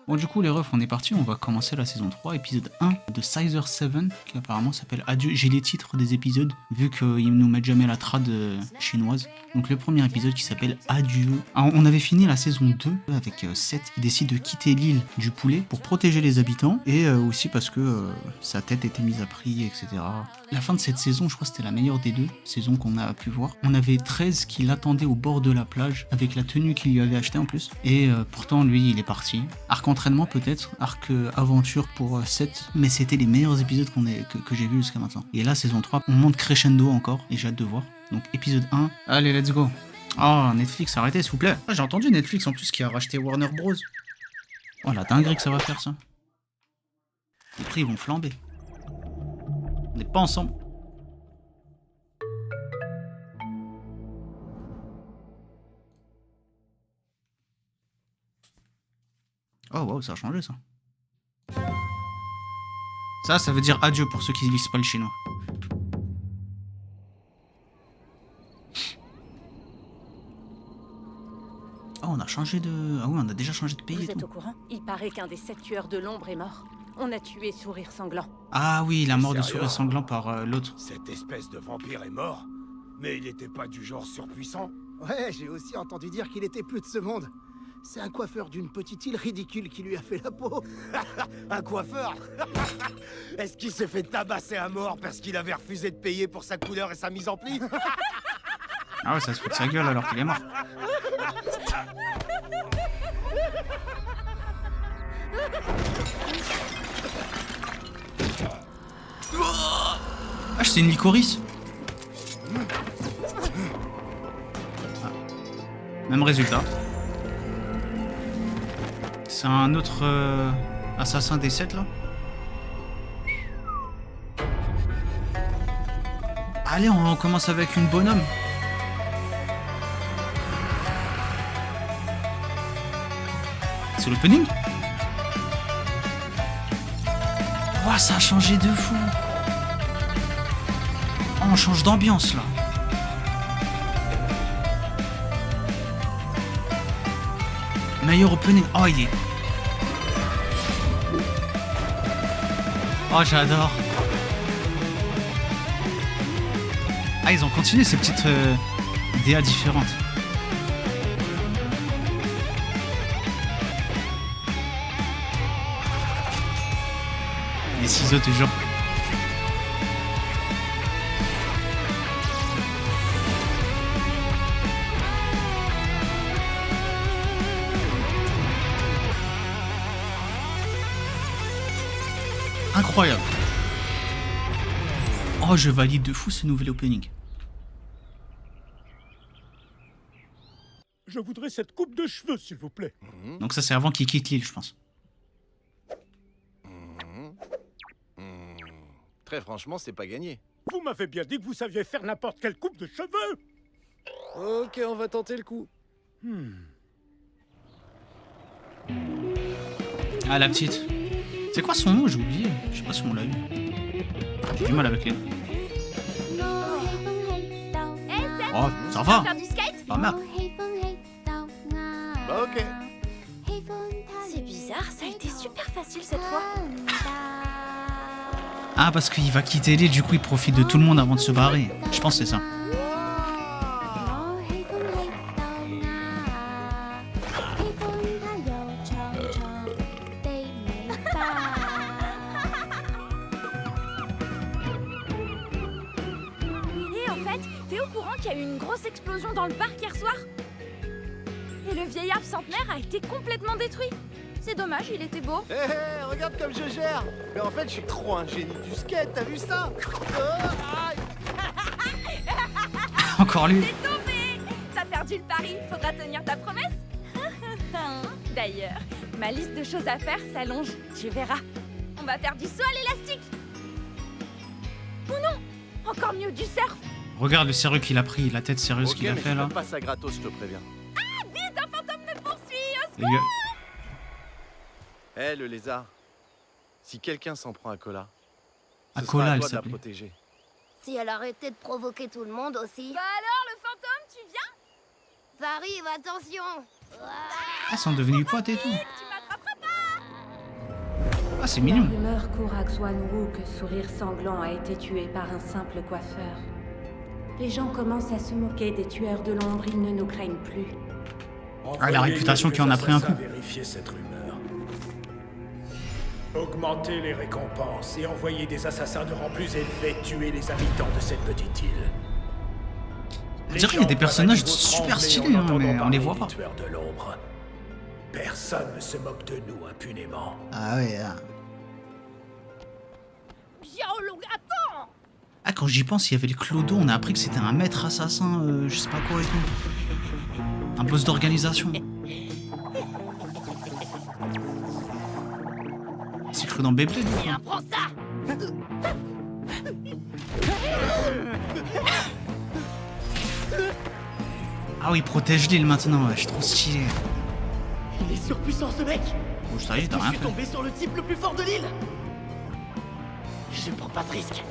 Bon, du coup, les refs, on est parti. On va commencer la saison 3, épisode 1 de Sizer 7, qui apparemment s'appelle Adieu. J'ai les titres des épisodes, vu qu'ils nous mettent jamais la trad chinoise. Donc, le premier épisode qui s'appelle Adieu. Alors, on avait fini la saison 2 avec Seth. Il décide de quitter l'île du poulet pour protéger les habitants et aussi parce que sa tête était mise à prix, etc. La fin de cette saison, je crois que c'était la meilleure des deux saisons qu'on a pu voir. On avait 13 qui l'attendaient au bord de la plage avec la tenue qu'il lui avait achetée en plus. Et pourtant, lui, il est parti. Arc entraînement peut-être, arc aventure pour 7, mais c'était les meilleurs épisodes que j'ai vus jusqu'à maintenant. Et là, saison 3, on monte crescendo encore et j'ai hâte de voir. Donc épisode 1, allez, let's go. Oh, Netflix, arrêtez s'il vous plaît. Ah, j'ai entendu Netflix en plus qui a racheté Warner Bros. Oh, la dinguerie que ça va faire ça. Les prix vont flamber. On n'est pas ensemble. Oh wow, ça a changé ça. Ça veut dire adieu pour ceux qui lisent pas le chinois. Oh, on a changé de... Ah oui, on a déjà changé de pays. Vous êtes au courant? Il paraît qu'un des 7 tueurs de l'ombre est mort. On a tué Sourire Sanglant. Ah oui, la mort de Sérieux? Sourire Sanglant par l'autre. Cette espèce de vampire est mort? Mais il était pas du genre surpuissant? Ouais, j'ai aussi entendu dire qu'il était plus de ce monde. C'est un coiffeur d'une petite île ridicule qui lui a fait la peau. Un coiffeur? Est-ce qu'il s'est fait tabasser à mort parce qu'il avait refusé de payer pour sa couleur et sa mise en pli? Ah ouais, ça se fout de sa gueule alors qu'il est mort. Ah, c'est une licorice. Ah. Même résultat. C'est un autre assassin des 7 là. Allez, on commence avec une bonhomme. C'est l'opening. Ouah, ça a changé de fou. Oh, on change d'ambiance là. Meilleur opening. Oh, il est... Oh, j'adore. Ah, ils ont continué ces petites DA différentes. Les ciseaux toujours. Incroyable. Oh, je valide de fou ce nouvel opening. Je voudrais cette coupe de cheveux, s'il vous plaît. Donc ça, c'est avant qu'il quitte l'île, je pense. Très franchement, c'est pas gagné. Vous m'avez bien dit que vous saviez faire n'importe quelle coupe de cheveux. Ok, on va tenter le coup. Ah, la petite. C'est quoi son nom? J'ai oublié. Je sais pas si on l'a eu. J'ai du mal avec les noms. Oh, ça va. Faire du skate? Pas mal. Bah ok. C'est bizarre, ça a été super facile cette fois. Ah, parce qu'il va quitter l'île, du coup il profite de tout le monde avant de se barrer. Je pense que c'est ça. Et en fait, t'es au courant qu'il y a eu une grosse explosion dans le parc hier soir? Et le vieil arbre centenaire a été complètement détruit. C'est dommage, il était beau. Hé hé, regarde comme je gère. Mais en fait, je suis trop un génie du skate, t'as vu ça? Aïe. Encore lui. T'es tombé! T'as perdu le pari, faudra tenir ta promesse. D'ailleurs, ma liste de choses à faire s'allonge, tu verras. On va faire du saut à l'élastique. Oh non! Encore mieux, du surf. Regarde le sérieux qu'il a pris, la tête sérieuse Ok, qu'il a mais fait tu là. fais pas ça gratos, je te préviens. Vite, un fantôme me poursuit, au Les gars, Hé, le lézard. Si quelqu'un s'en prend à Cola, À ce Cola, sera à elle toi de la s'appelait. protéger. Si elle arrêtait de provoquer tout le monde aussi. Bah alors, le fantôme, tu viens? Ça arrive, attention. Ah, ils sont devenus potes et tout. Tu m'attraperas pas. Ah, c'est La mignon. rumeur court à Xuanwu que Sourire Sanglant a été tué par un simple coiffeur. Les gens commencent à se moquer des tueurs de l'ombre, ils ne nous craignent plus. Ah, la réputation qui en a pris un coup. Vérifier cette rumeur. Augmenter les récompenses et envoyer des assassins de rang plus élevé tuer les habitants de cette petite île. On dirait qu'il y a des personnages super stylés, hein, mais on les voit pas. Tueurs de l'ombre. Personne ne se moque de nous impunément. Ah ouais. Xiaolong, attends! Ah, quand j'y pense, il y avait le Clodo, on a appris que c'était un maître assassin, je sais pas quoi et tout. Un boss d'organisation. C'est cru dans Beyblade ou Tiens, quoi? prends ça! Ah oui, protège l'île maintenant, ouais, je suis trop stylé. Il est surpuissant ce mec. Oh, ça y est, t'as rien Je suis fait. tombé sur le type le plus fort de l'île. Je prends pas de risque.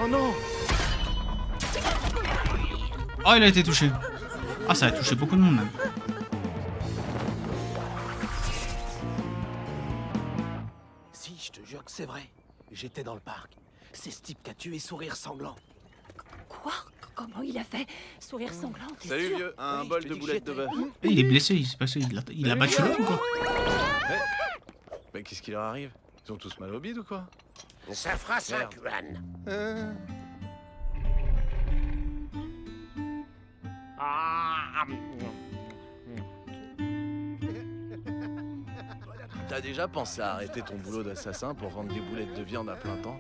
Oh non. Oh, il a été touché. Ah, ça a touché beaucoup de monde même. Si, je te jure que c'est vrai. J'étais dans le parc. C'est ce type qui a tué Sourire Sanglant. Quoi? Comment il a fait? Sourire Sanglant, t'es Salut sûr? vieux, un Oui, bol je te de dis que boulettes de j'étais. bœuf. Et il est blessé, il s'est passé, il a battu l'autre ou quoi? Mais qu'est-ce qui leur arrive? Ils ont tous mal au bide ou quoi? Ça fera 5 Merde. yuan. T'as déjà pensé à arrêter ton boulot d'assassin pour vendre des boulettes de viande à plein temps?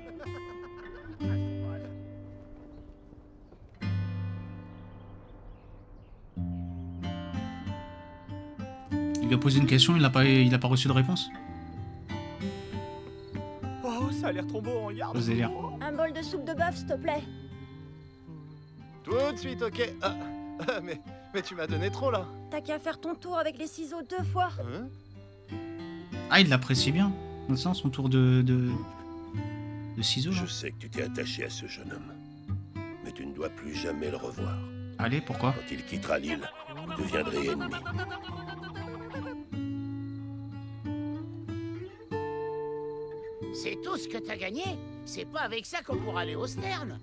Il lui a posé une question, il a pas reçu de réponse. Oh, ça a l'air trop beau, regarde. Osez lire. Un bol de soupe de bœuf, s'il te plaît. Tout de suite, ok. Mais tu m'as donné trop là. T'as qu'à faire ton tour avec les ciseaux 2 fois. Hein? Ah, il l'apprécie bien. Maintenant, son tour de ciseaux. Là. Je sais que tu t'es attaché à ce jeune homme, mais tu ne dois plus jamais le revoir. Allez, pourquoi? Quand il quittera l'île, vous deviendrez ennemis. C'est tout ce que t'as gagné? C'est pas avec ça qu'on pourra aller au Stern.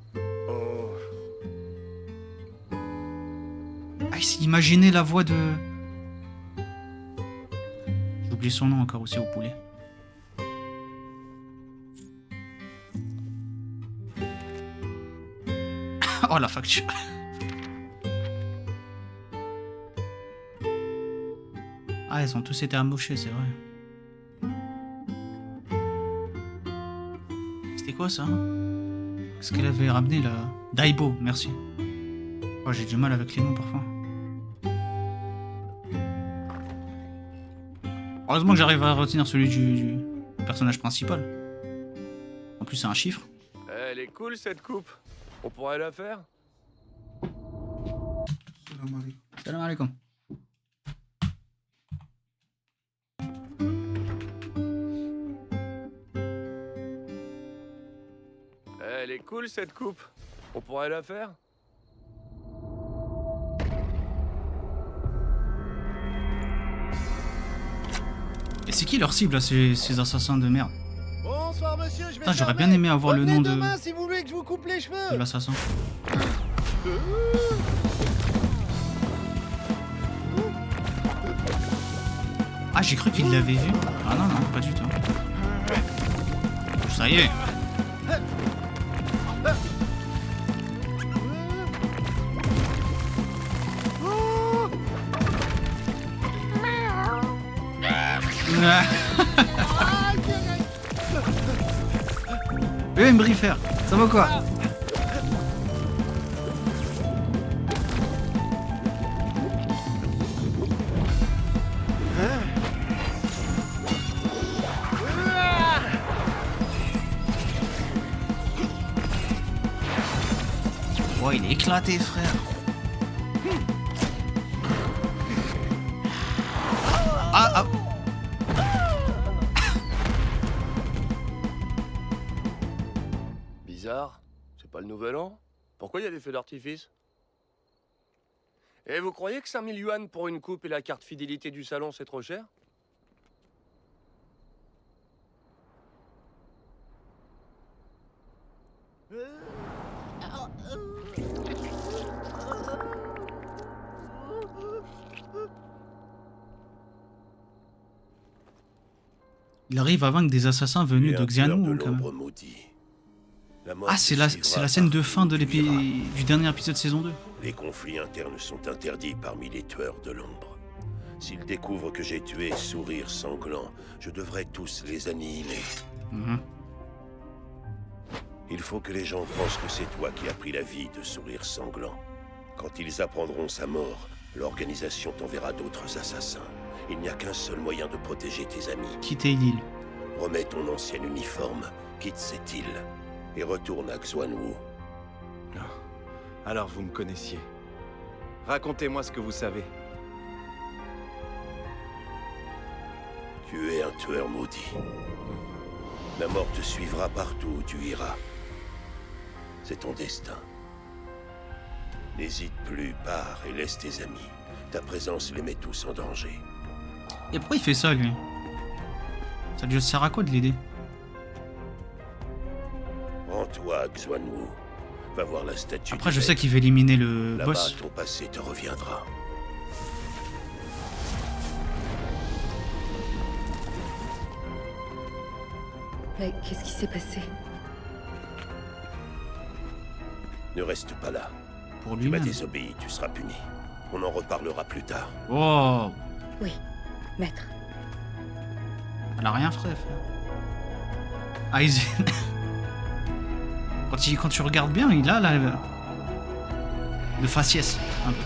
Oh, Ah, imaginez la voix de... J'ai oublié son nom encore aussi au poulet. Oh, la facture. Ah, ils ont tous été amochés, c'est vrai. C'était quoi ça? Qu'est-ce qu'elle avait ramené là? Daibo, merci. Oh, j'ai du mal avec les noms parfois. Heureusement que j'arrive à retenir celui du personnage principal. En plus, c'est un chiffre. Elle est cool cette coupe. On pourrait la faire? Salam alaikum. Elle est cool cette coupe. On pourrait la faire? Et c'est qui leur cible là, ces assassins de merde? Bonsoir monsieur, je vais. Putain, j'aurais bien aimé avoir le nom de demain si vous voulez que je vous coupe les cheveux. l'assassin. Ah, j'ai cru qu'il l'avait vu. Ah non, non, pas du tout. Ça y est. Mbrifer, ça va quoi? Oh, il est éclaté, frère. Ah, ah. Bizarre. C'est pas le nouvel an? Pourquoi il y a des feux d'artifice? Et vous croyez que 5000 yuan pour une coupe et la carte fidélité du salon, c'est trop cher? Il arrive à vaincre des assassins venus de Xianwu, quand même. Ah, c'est la scène de fin de du dernier épisode de saison 2. Les conflits internes sont interdits parmi les tueurs de l'ombre. S'ils découvrent que j'ai tué Sourire Sanglant, je devrais tous les annihiler. Il faut que les gens pensent que c'est toi qui as pris la vie de Sourire Sanglant. Quand ils apprendront sa mort, l'organisation t'enverra d'autres assassins. Il n'y a qu'un seul moyen de protéger tes amis. Quitter l'île. Remets ton ancien uniforme, quitte cette île, et retourne à Xuanwu. Alors vous me connaissiez. Racontez-moi ce que vous savez. Tu es un tueur maudit. La mort te suivra partout où tu iras. C'est ton destin. N'hésite plus, pars et laisse tes amis. Ta présence les met tous en danger. Et pourquoi il fait ça, lui? Ça lui sert à quoi de l'aider? Rends-toi à Xuanwu. Va voir la statue. Après, je sais qu'il veut éliminer le boss. Là-bas, ton passé te reviendra. Mais qu'est-ce qui s'est passé? Ne reste pas là. Pour Tu m'as lui-même. désobéi, tu seras puni. On en reparlera plus tard. Oh, Oui, maître. elle a rien fait, frère. Aizen. Quand tu regardes bien, il a là le faciès, un peu.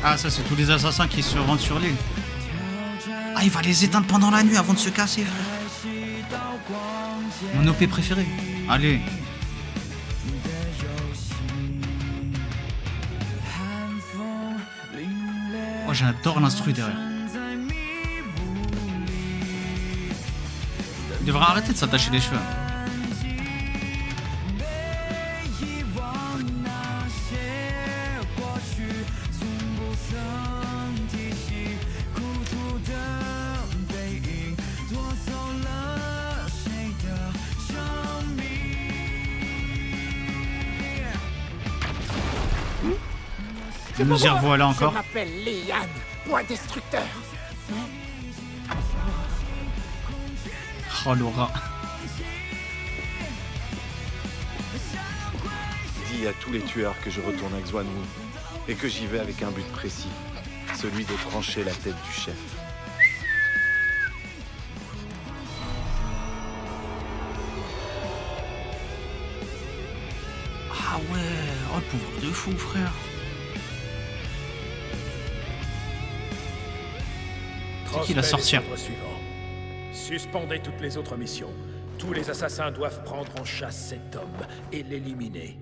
Ah, ça, c'est tous les assassins qui se rendent sur l'île. Ah, il va les éteindre pendant la nuit avant de se casser, frère. Mon OP préféré. Allez. Oh, j'adore l'instru derrière. Il devrait arrêter de s'attacher les cheveux. Nous y revoilà encore. Je m'appelle Lian, point destructeur. Oh, Laura. Dis à tous les tueurs que je retourne à Xuanwu et que j'y vais avec un but précis, celui de trancher la tête du chef. Ah ouais, oh le pouvoir de fou, frère. C'est qui la sorcière? Transmets les ordres suivants. Suspendez toutes les autres missions. Tous les assassins doivent prendre en chasse cet homme et l'éliminer.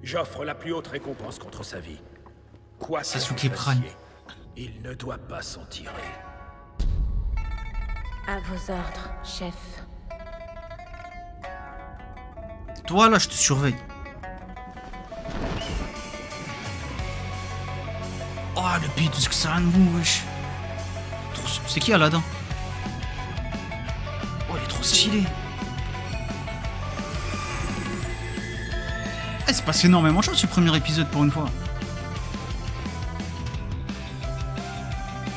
J'offre la plus haute récompense contre sa vie. Quoi que Sasuke vous Prime. fassiez, il ne doit pas s'en tirer. À vos ordres, chef. Toi, là, je te surveille. Oh, le pays de Xianwu, wesh. C'est qui Aladdin? Oh, il est trop stylé. Eh, c'est passé énormément de choses ce premier épisode pour une fois.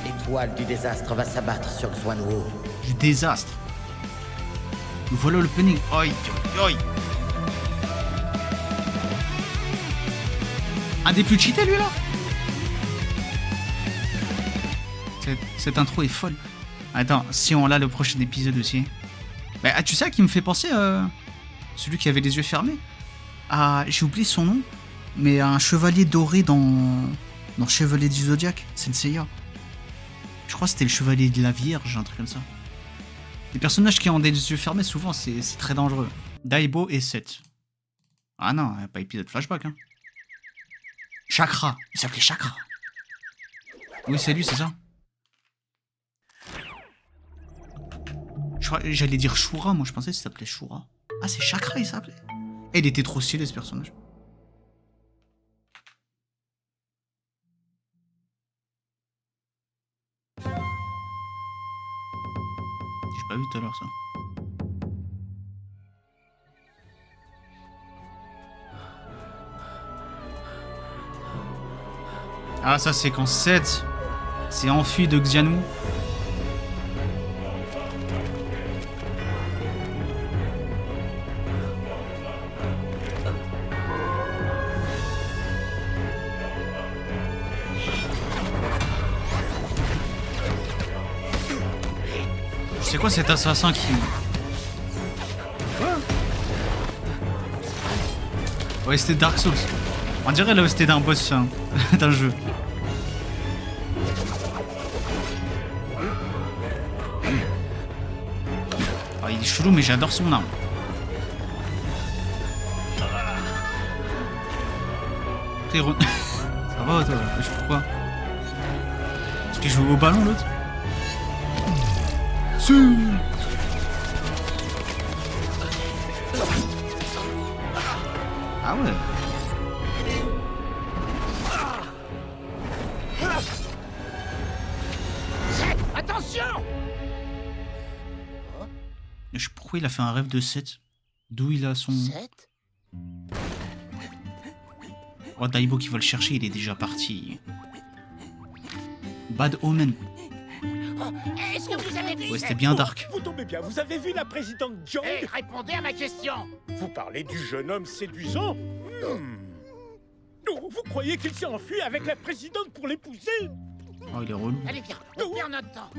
L'étoile du désastre va s'abattre sur Xuanwu. Du désastre. Voilà l'opening. Aïe, aïe, aïe. Un des plus cheatés, lui, là. Cette intro est folle. Attends, si on l'a le prochain épisode aussi. Bah, tu sais à qui me fait penser celui qui avait les yeux fermés. Ah, j'ai oublié son nom. Mais un chevalier doré dans Chevalier du Zodiac, Senseiya. Je crois que c'était le chevalier de la Vierge, un truc comme ça. Les personnages qui ont des yeux fermés, souvent, c'est très dangereux. Daibo et Seth. Ah non, pas épisode flashback, hein. Chakra. Il s'appelait Chakra. Oui, c'est lui, c'est ça. J'allais dire Shura, moi je pensais qu'il s'appelait Shura. Ah, c'est Chakra, il s'appelait. Et il était trop stylé, ce personnage. J'ai pas vu tout à l'heure, ça. Ah, ça, c'est quand Seth s'est enfui de Xianu. C'est quoi cet assassin qui... OST Dark Souls. On dirait l'OST d'un boss hein, d'un jeu. Oh, il est chelou mais j'adore son arme. Frérot. Ça va toi? Je sais pourquoi. Parce qu'il joue au ballon l'autre. Ah ouais. Attention! Je sais pourquoi il a fait un rêve de Seth. D'où il a son... Seth? Oh, Daibo qui va le chercher, il est déjà parti. Bad Omen. Est-ce que vous avez vu? Ouais, c'était bien dark. Vous tombez bien, vous avez vu la présidente Jong? Hé, répondez à ma question! Vous parlez du jeune homme séduisant? Oh, vous croyez qu'il s'est enfui avec la présidente pour l'épouser? Oh, il est relou. Allez, viens, on perd notre temps.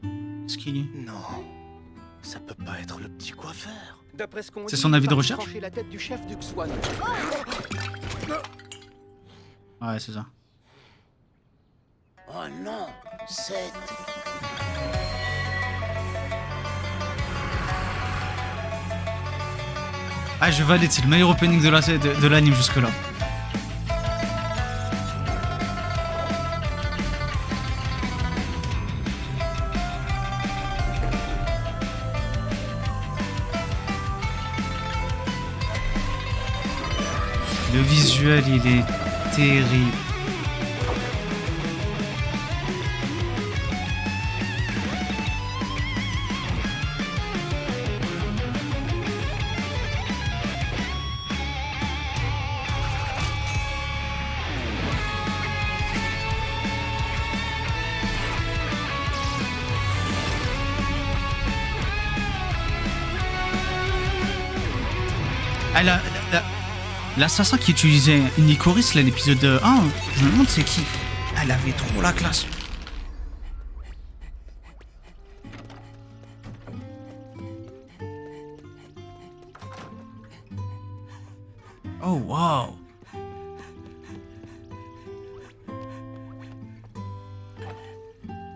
Qu'est-ce qu'il est? Non, ça peut pas être le petit coiffeur. D'après ce qu'on C'est dit, son avis de il va recherche? trancher la tête du chef du Xuan. Ouais, c'est ça. Oh non, Seth. Ah, je valide, c'est le meilleur opening de l'anime jusque-là. Le visuel, il est terrible. Ah, l'assassin qui utilisait une Ikoris, là, l'épisode 1, je me demande c'est qui. Elle avait trop la classe. Oh, wow.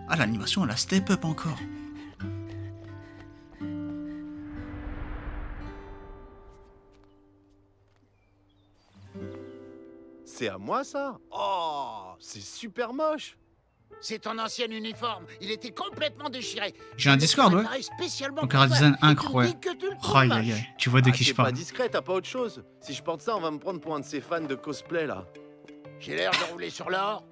Ah, l'animation, elle a step up encore. C'est à moi ça? Oh, c'est super moche. C'est ton ancien uniforme. Il était complètement déchiré. J'ai un Discord, ouais. Donc, un design incroyable. Aïe, aïe, aïe. Tu vois de qui je C'est parle. pas discret, t'as pas autre chose. Si je porte ça, on va me prendre pour un de ces fans de cosplay là. J'ai l'air de rouler sur l'or.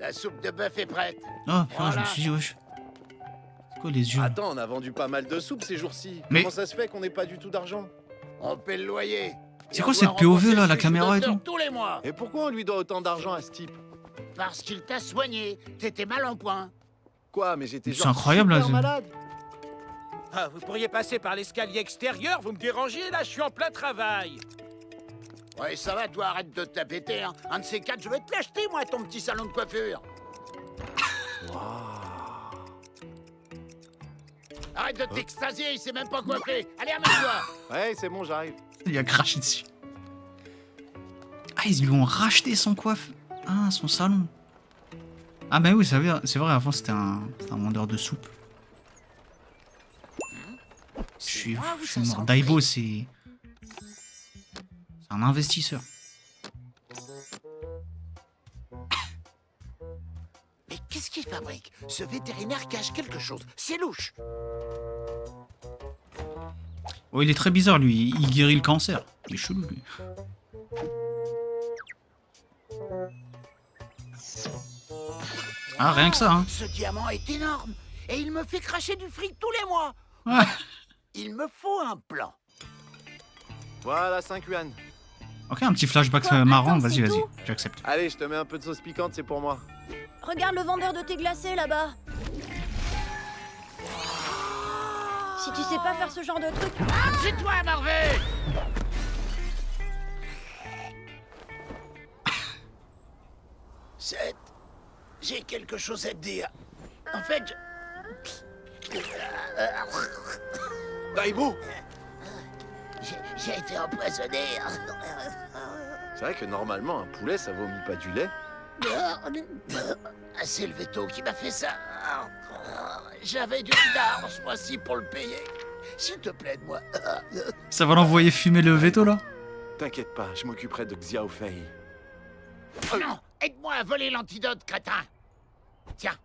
La soupe de bœuf est prête. Oh, je me suis dit, wesh. C'est quoi les yeux? Attends, on a vendu pas mal de soupes ces jours-ci. Mais- Comment ça se fait qu'on n'ait pas du tout d'argent? On paie le loyer. C'est quoi cette POV là, la caméra et tout? Tous les mois. Et pourquoi on lui doit autant d'argent à ce type? Parce qu'il t'a soigné. T'étais mal en point. Quoi, mais j'étais C'est genre incroyable, super là, malade. Ah, vous pourriez passer par l'escalier extérieur, vous me dérangez là, je suis en plein travail. Ouais, ça va, toi, arrête de te la péter, hein. Un de ces quatre, je vais te l'acheter, moi, ton petit salon de coiffure. Arrête de t'extasier, il s'est même pas coiffé. Allez, amène-toi. Ouais, c'est bon, j'arrive. Il a craché dessus. Ah, ils lui ont racheté son coiffe. Ah, son salon. Ah bah oui, c'est vrai, avant c'était un vendeur de soupe. Je suis mort. Daibo, c'est un investisseur. Mais qu'est-ce qu'il fabrique? Ce vétérinaire cache quelque chose. C'est louche. Oh, il est très bizarre, lui. Il guérit le cancer. Il est chelou, lui. Ah, rien que ça, hein. Ce diamant est énorme. Et il me fait cracher du fric tous les mois. Ouais. Il me faut un plan. Voilà, 5 yuan. Ok, un petit flashback Quoi, marrant. attends, Vas-y, c'est vas-y. tout J'accepte. Allez, je te mets un peu de sauce piquante, c'est pour moi. Regarde le vendeur de thé glacé là-bas. Si tu sais pas faire ce genre de truc... C'est toi, Marvel. Seth, j'ai quelque chose à te dire. En fait, Daibo! j'ai été empoisonné. C'est vrai que normalement, un poulet, ça vomit pas du lait. C'est le veto qui m'a fait ça. J'avais du retard ce mois-ci pour le payer. S'il te plaît, moi. Ça va l'envoyer fumer le veto, là? T'inquiète pas, je m'occuperai de Xiao Fei. Non, aide-moi à voler l'antidote, crétin. Tiens,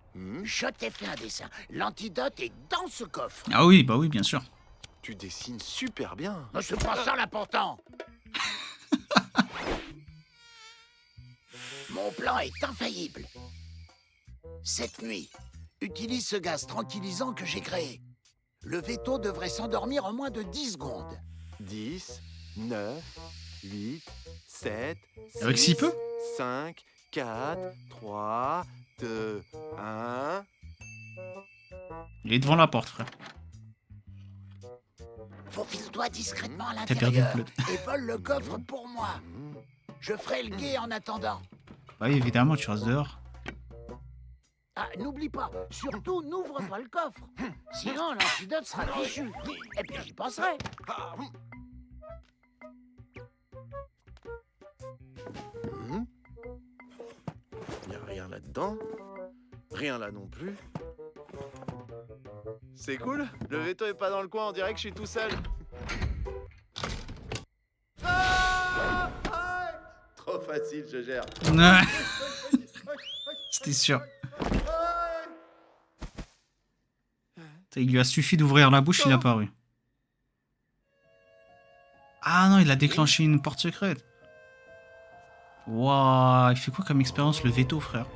je t'ai fait un dessin. L'antidote est dans ce coffre. Ah oui, bah oui, bien sûr. Tu dessines super bien. C'est pas ça l'important. Mon plan est infaillible. Cette nuit, utilise ce gaz tranquillisant que j'ai créé. Le veto devrait s'endormir en moins de 10 secondes. 10, 9, 8, 7, Avec si peu? 5, 4, 3, 2, 1... Il est devant la porte, frère. Faufile-toi discrètement à T'as perdu l'intérieur le plot. et vole le coffre pour moi. Je ferai le guet en attendant. Bah oui, évidemment, tu restes dehors. Ah, n'oublie pas, surtout n'ouvre pas le coffre. Sinon, l'antidote sera fichu. Et puis j'y penserai. Y a rien là-dedans. Rien là non plus. C'est cool. Le veto est pas dans le coin, on dirait que je suis tout seul. Trop facile, je gère. Ouais. C'était sûr. Il lui a suffi d'ouvrir la bouche, il a paru. Ah non, il a déclenché une porte secrète. Waouh, il fait quoi comme expérience le veto, frère?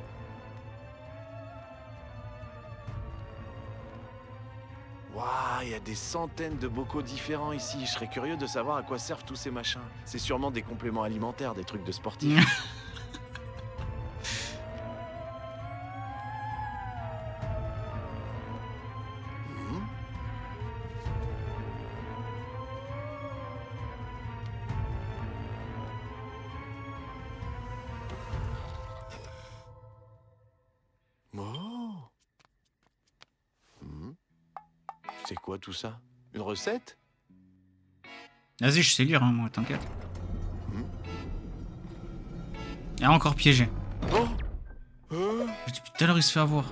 Waouh, il y a des centaines de bocaux différents ici. Je serais curieux de savoir à quoi servent tous ces machins. C'est sûrement des compléments alimentaires, des trucs de sportifs. C'est quoi tout ça? Une recette? Vas-y, je sais lire, hein, moi, t'inquiète. Il a encore piégé. Depuis tout à l'heure, il se fait avoir.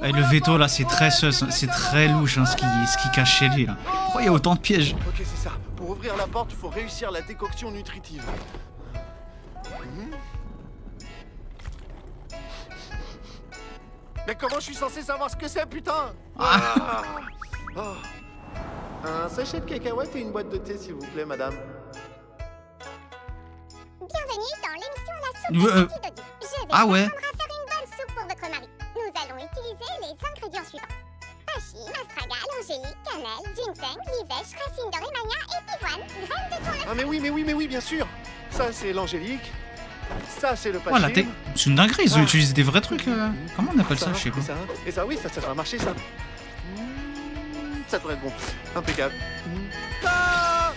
Et le veto, là, c'est très sus, c'est très louche, hein, ce qu'il cache chez lui, là. Pourquoi il y a autant de pièges? Ok, c'est ça. Pour ouvrir la porte, il faut réussir la décoction nutritive. Mais comment je suis censé savoir ce que c'est, putain? Un sachet de cacahuètes et une boîte de thé, s'il vous plaît, madame. Bienvenue dans l'émission La Soupe de Petit Dodu. Je vais Ah ouais. apprendre à faire une bonne soupe pour votre mari. Nous allons utiliser les ingrédients suivants. Pachi, Mastragal, Angélique, cannelle, ginseng, ginseng, livèche, racine d'orémania et pivoine, graines de tournesol. Ah mais oui, bien sûr. Ça c'est l'angélique. Ça c'est le pachim. Voilà, c'est une dinguerie, ils ont utilisé des vrais trucs. Comment on appelle ça, je sais pas. Et ça, oui, ça va marcher ça. Ça devrait être bon. Impeccable. Ah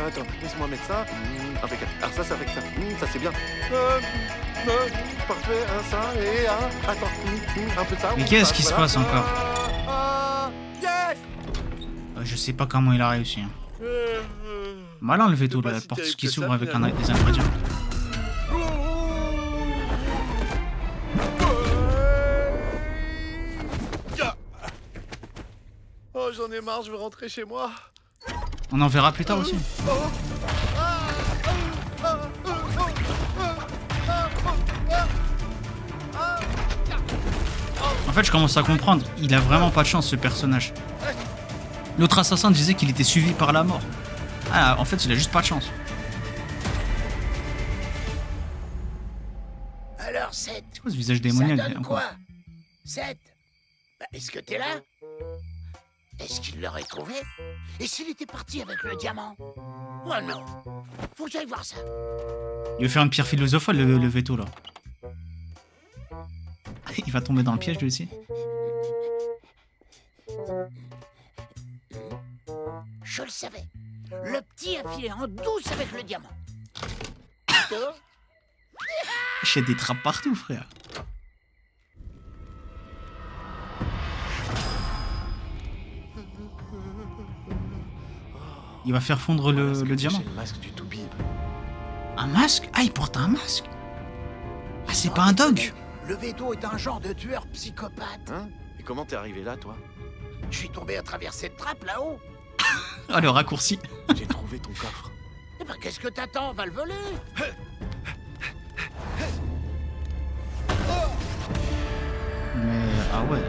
attends, laisse-moi mettre ça. Impeccable. Alors ça fait que ça. Ça c'est bien. Parfait, ça et attends. Un peu de ça. Mais qu'est-ce qui se passe encore? Yes. Je sais pas comment il a réussi. Mal enlevé tout, la porte qui s'ouvre avec des ingrédients. Oh, j'en ai marre, je veux rentrer chez moi. On en verra plus tard aussi. En fait, je commence à comprendre. Il a vraiment pas de chance, ce personnage. L'autre assassin disait qu'il était suivi par la mort. Ah, en fait, il a juste pas de chance. Alors, Seth, C'est quoi ce visage démoniaque? ça donne quoi? Seth, est-ce que t'es là? Est-ce qu'il l'aurait trouvé? Et s'il était parti avec le diamant? Oh non, faut que j'aille voir ça. Il veut faire une pierre philosophale, le veto, là. Il va tomber dans le piège, lui aussi. Je le savais. Le petit a filé en douce avec le diamant. J'ai des trappes partout, frère. Il va faire fondre le diamant. Le masque du Toubib. Un masque? Ah, il porte un masque. Ah, c'est pas un dog. Le veto est un genre de tueur psychopathe. Hein? Et comment t'es arrivé là, toi? Je suis tombé à travers cette trappe là-haut. Ah, le raccourci. J'ai trouvé ton coffre. Eh ben, qu'est-ce que t'attends? Va le voler. Mais... Ah ouais.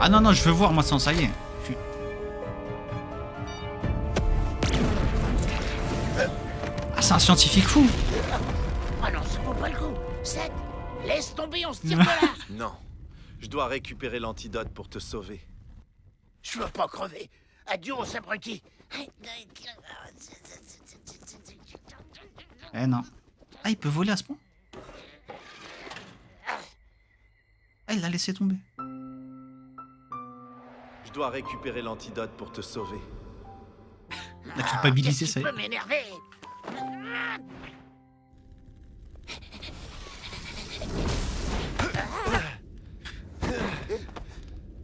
Ah non, je veux voir, moi, ça y est. Ah, c'est un scientifique fou. Ah non, ça vaut pas le coup. Seth, laisse tomber, on se tire de là. Non. Je dois récupérer l'antidote pour te sauver. Je veux pas crever. Adieu, abruti. Eh non. Ah, il peut voler à ce point? Ah, il l'a laissé tomber. Je dois récupérer l'antidote pour te sauver. La culpabilité, ça y est. Tu peux m'énerver.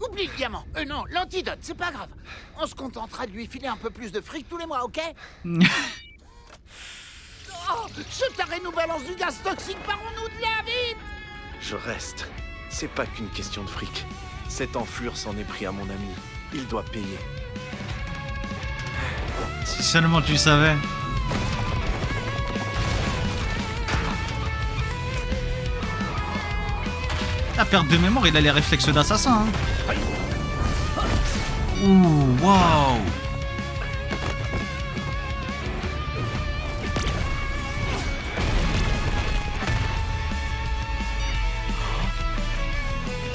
Oublie le diamant. Non, l'antidote, c'est pas grave. On se contentera de lui filer un peu plus de fric tous les mois, ok? Oh, ce taré nous balance du gaz toxique, barrons-nous de là, vite! Je reste. C'est pas qu'une question de fric. Cette enflure s'en est pris à mon ami. Il doit payer. Si seulement tu savais. La perte de mémoire, il a les réflexes d'assassin. Hein. Ouh, waouh.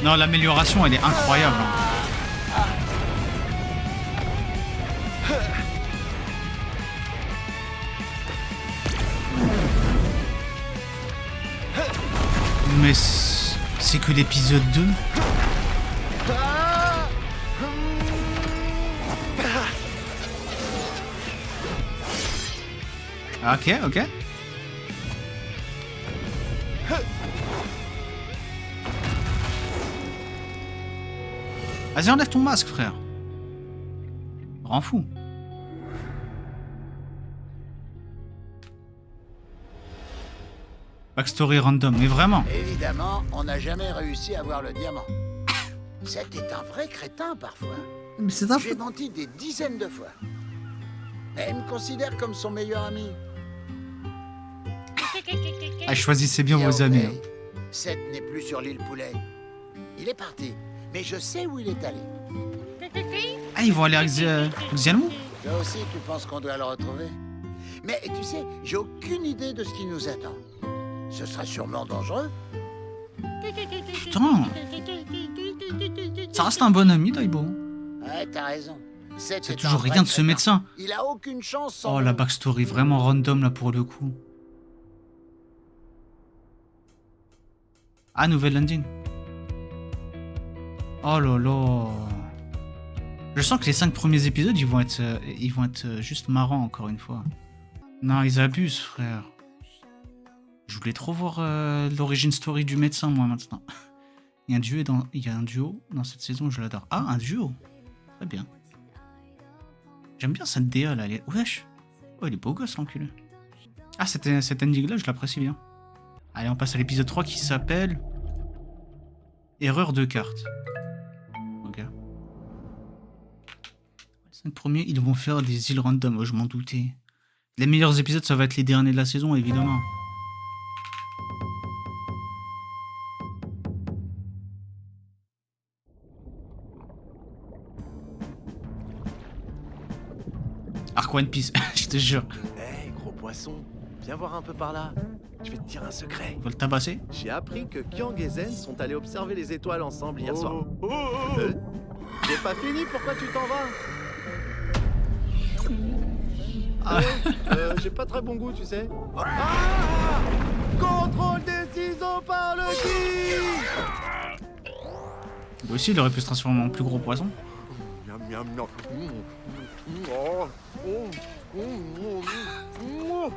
Non, l'amélioration, elle est incroyable. Hein. Mais c'est que l'épisode 2. Ok. Vas-y, enlève ton masque, frère. Rends fou. Backstory random, mais vraiment. Évidemment, on n'a jamais réussi à avoir le diamant. C'était un vrai crétin parfois. Mais c'est un J'ai menti des dizaines de fois. Mais il me considère comme son meilleur ami. Ah, choisissez bien Et vos au amis. fait, Hein. Seth n'est plus sur l'île Poulet. Il est parti, mais je sais où il est allé. Ah, ils vont aller à Xianwu. Toi aussi, tu penses qu'on doit le retrouver? Mais tu sais, j'ai aucune idée de ce qui nous attend. Ce sera sûrement dangereux. Putain. Ça reste un bon ami, Daibo. Ouais, t'as raison. C'est toujours rien de ce médecin. Il a aucune chance sans Oh, la backstory vraiment random là pour le coup. Ah, nouvelle landing. Oh là là. Je sens que les 5 premiers épisodes, ils vont être juste marrants encore une fois. Non, ils abusent, frère. Je voulais trop voir l'origine story du médecin, moi, maintenant. Il y a un duo dans cette saison, je l'adore. Ah, un duo. Très bien. J'aime bien cette DA, là. Wesh. Oh, il est beau gosse, l'enculé. Ah, cet ending-là, je l'apprécie bien. Allez, on passe à l'épisode 3 qui s'appelle... Erreur de carte. Ok. Les 5 premiers, ils vont faire des îles random. Oh, je m'en doutais. Les meilleurs épisodes, ça va être les derniers de la saison, évidemment. Arc One Piece, je te jure. Hey, gros poisson, viens voir un peu par là. Je vais te dire un secret. Faut le tabasser? J'ai appris que Kyang et Zen sont allés observer les étoiles ensemble hier soir. J'ai pas fini, pourquoi tu t'en vas? J'ai pas très bon goût, tu sais. Ah, contrôle des ciseaux par le qui. Lui aussi, il aurait pu se transformer en plus gros poisson. Miam, miam, miam.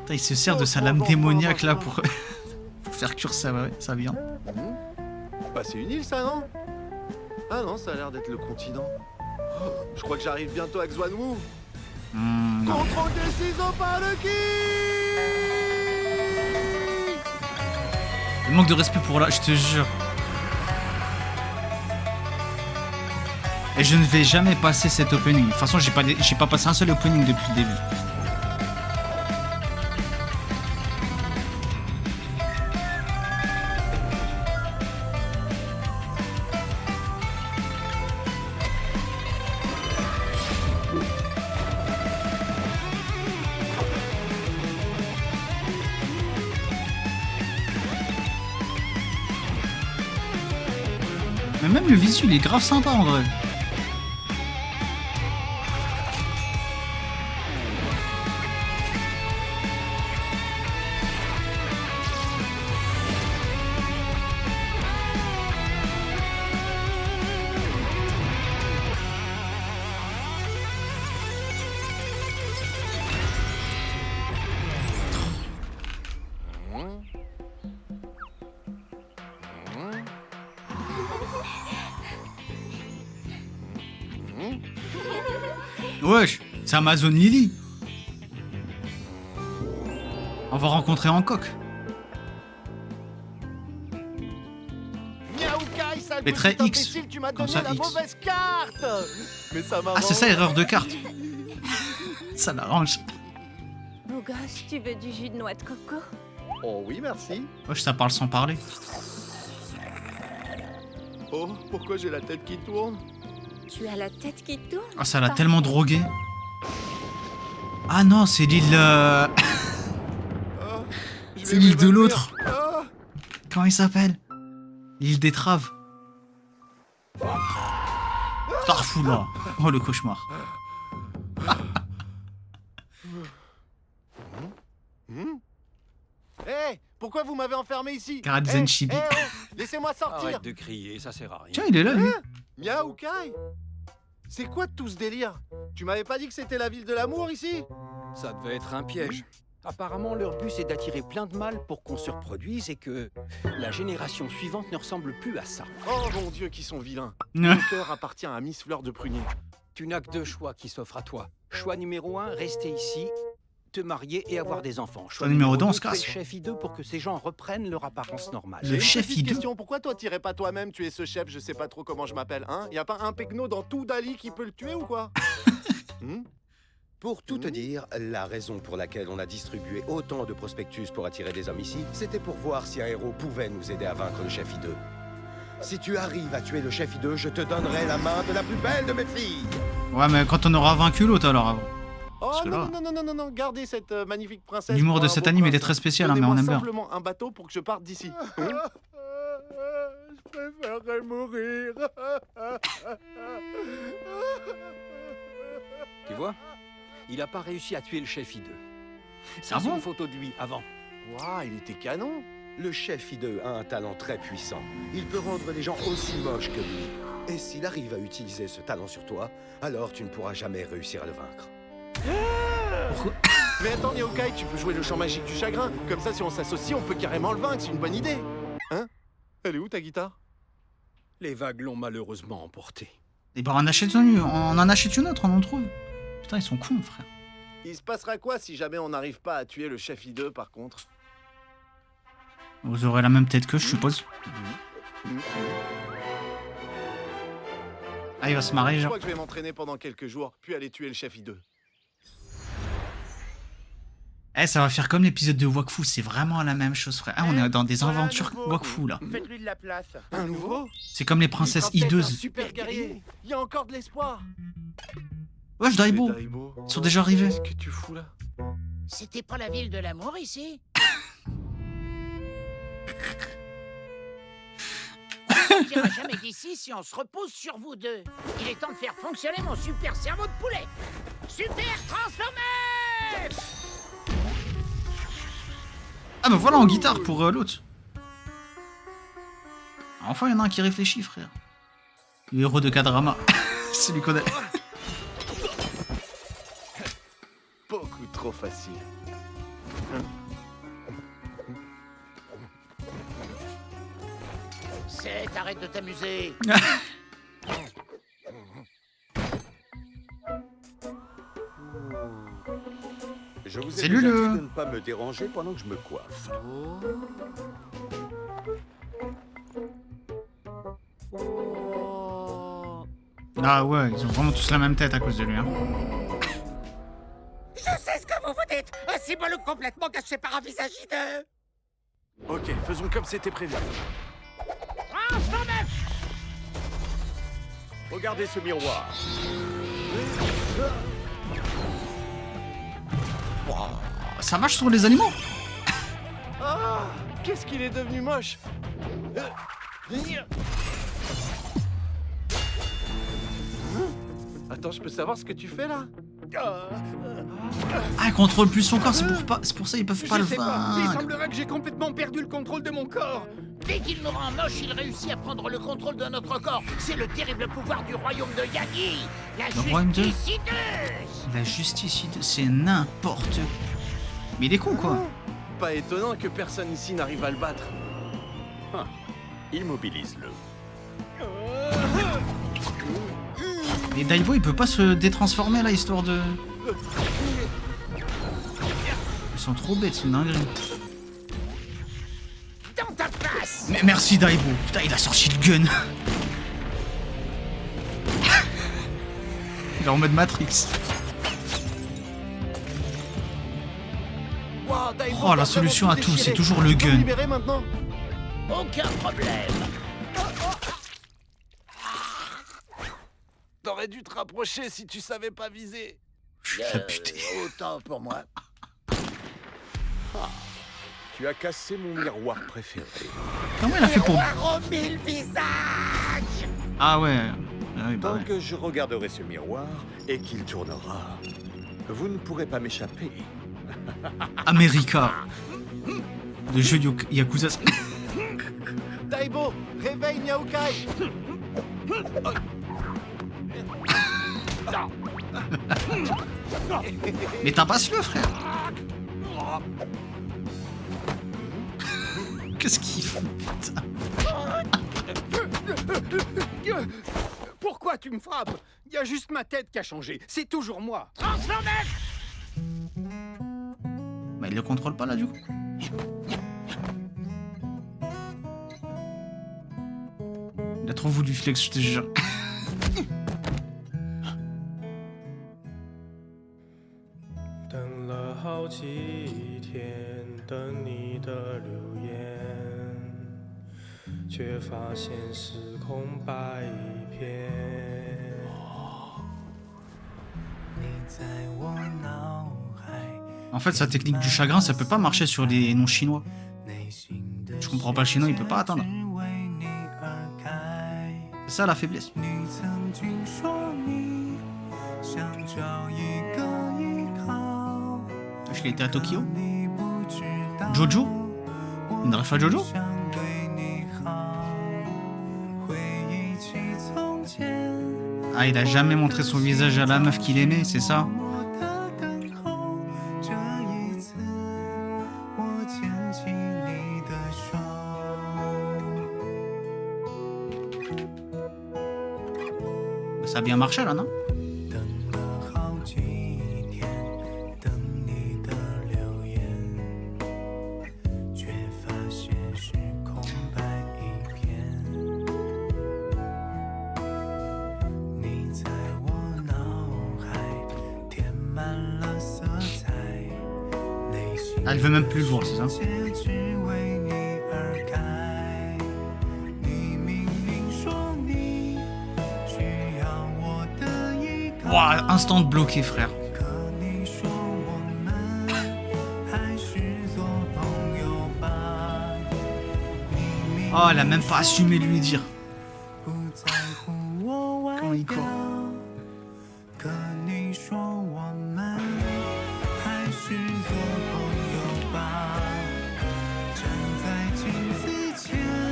Putain, il se sert de sa lame démoniaque là pour faire cuire sa viande. Bah c'est une île ça, non? Ah non, ça a l'air d'être le continent. Oh, je crois que j'arrive bientôt à Xuanwu. Contrôle des ciseaux par le qui. Le manque de respect pour là, je te jure. Et je ne vais jamais passer cet opening. De toute façon, j'ai pas passé un seul opening depuis le début. Mais même le visuel, il est grave sympa en vrai. Wesh, c'est Amazon Lily. On va rencontrer Hancock. Mais très X. Comme ça, X. Mais ça ah, c'est ça, erreur de carte. Ça l'arrange. Beau gosse, tu veux du jus de noix de coco? Oh oui, merci. Wesh, ça parle sans parler. Oh, pourquoi j'ai la tête qui tourne? Tu as la tête qui tourne? Ah, ça l'a tellement drogué. Ah non, c'est l'île... c'est l'île de l'autre. Comment il s'appelle? L'île des Traves. Tarfoula. Oh, le cauchemar. Hé, pourquoi vous m'avez enfermé ici? Karadzen Chibi. Laissez-moi sortir. Arrête de crier, ça sert à rien. Tiens, il est là, lui. Miaou Kai, c'est quoi tout ce délire? Tu m'avais pas dit que c'était la ville de l'amour ici? Ça devait être un piège. Apparemment, leur but c'est d'attirer plein de mâles pour qu'on se reproduise et que la génération suivante ne ressemble plus à ça. Oh mon Dieu, qu'ils sont vilains. Mon cœur appartient à Miss Fleur de Prunier. Tu n'as que 2 choix qui s'offrent à toi. Choix numéro 1, rester ici, te marier et avoir des enfants. Choix numéro 2, on se tuer le casse. chef hideux pour que ces gens reprennent leur apparence normale. Le chef hideux. Question, pourquoi toi t'irais pas toi-même tuer ce chef? Je sais pas trop comment je m'appelle, hein? Y a pas un pecno dans tout Dali qui peut le tuer ou quoi? Pour tout te dire, la raison pour laquelle on a distribué autant de prospectus pour attirer des hommes ici, c'était pour voir si un héros pouvait nous aider à vaincre le chef hideux. Si tu arrives à tuer le chef hideux, je te donnerai la main de la plus belle de mes filles. Ouais, mais quand on aura vaincu l'autre alors avant. Oh Parce que là... non, gardez cette magnifique princesse. L'humour de pour un cet beau anime prince. est très spécial, hein, mais on aime bien. Simplement un bateau pour que je parte d'ici. Je préférerais mourir. Tu vois? Il a pas réussi à tuer le chef I2. Ah C'est bon une photo de lui avant. Waouh, il était canon. Le chef I2 a un talent très puissant. Il peut rendre les gens aussi moches que lui. Et s'il arrive à utiliser ce talent sur toi, alors tu ne pourras jamais réussir à le vaincre. Mais attends, Yokai, tu peux jouer le champ magique du chagrin. Comme ça, si on s'associe, on peut carrément le vaincre. C'est une bonne idée. Hein? Elle est où ta guitare? Les vagues l'ont malheureusement emporté. Et bah on en achète une autre, on en trouve. Putain, ils sont cons, frère. Il se passera quoi si jamais on n'arrive pas à tuer le chef I2 par contre? Vous aurez la même tête que je suppose. Ah, il va se marrer, Je genre. crois que je vais m'entraîner pendant quelques jours, puis aller tuer le chef I2. Eh, ça va faire comme l'épisode de Wakfu, c'est vraiment la même chose, frère. Ah, on est dans des aventures Wakfu, là. Faites-lui de la place. Un nouveau? C'est comme les princesses Il sera peut-être un hideuses. super guerrier. Il y a encore de l'espoir. Wesh, Daibo. Ils sont déjà arrivés. Qu'est-ce que tu fous là? C'était pas la ville de l'amour ici? On ne sortira jamais d'ici si on se repose sur vous deux. Il est temps de faire fonctionner mon super cerveau de poulet. Super transformé! Ah bah voilà, en guitare pour l'autre. Enfin, il y en a un qui réfléchit, frère. Le héros de K-drama. Celui qu'on a... Beaucoup trop facile. C'est, arrête de t'amuser. Je vous ai C'est lui, déjà le- dit de ne pas me déranger pendant que je me coiffe. Ah ouais, ils ont vraiment tous la même tête à cause de lui, hein. Je sais ce que vous vous dites. Un symbole complètement caché par un visage hideux. Ok, faisons comme c'était prévu. Transformé! Regardez ce miroir. Ça marche sur les animaux. Ah, qu'est-ce qu'il est devenu moche. Attends, je peux savoir ce que tu fais là? Ah, il contrôle plus son corps, c'est pour ça ils peuvent pas le Je sais pas, il vaincre. semblerait que j'ai complètement perdu le contrôle de mon corps. Dès qu'il nous rend moche, il réussit à prendre le contrôle de notre corps. C'est le terrible pouvoir du royaume de Yagi. La Le royaume de- justice hideuse. La justice, c'est n'importe. Mais il est con, quoi. Pas étonnant que personne ici n'arrive à le battre. Immobilise-le. Mais Daibo, il peut pas se détransformer, là, histoire de... Ils sont trop bêtes, c'est une dinguerie. Dans ta face. Mais merci, Daibo. Putain, il a sorti le gun. Il est en mode Matrix. Wow, Daibo, Oh, la t'as solution vraiment à tout, déchiré. c'est toujours le Tu peux me gun. libérer maintenant? Aucun problème. T'aurais dû te rapprocher si tu savais pas viser. Autant pour moi. Tu as cassé mon miroir préféré. Comment il a fait pour... Miroir aux 1000 visages. Ah ouais. Ah oui, bah Tant ouais. que je regarderai ce miroir et qu'il tournera, vous ne pourrez pas m'échapper. America. Le jeu Yakuza. Daibo, réveille Niaokai. Mais tabasse-le, frère. Qu'est-ce qu'il fout, putain? Pourquoi tu me frappes? Il y a juste ma tête qui a changé. C'est toujours moi. Transformé. Bah, il le contrôle pas, là, du coup. Il a trop voulu flex, je te jure. 等了好几天，等你的留言，却发现是空白一片。你在我脑海。 En fait, sa technique du chagrin, ça peut pas marcher sur les noms chinois. Je comprends pas le chinois, il peut pas atteindre. 为你而 ça la faiblesse. Je l'ai été à Tokyo. Jojo? On n'arrive pas à Jojo? Ah, il a jamais montré son visage à la meuf qu'il aimait, c'est ça? Ça a bien marché là, non? Elle veut même plus le voir, c'est ça? Wow, instant bloqué, frère. Oh, elle a même pas assumé de lui dire. Comment il court.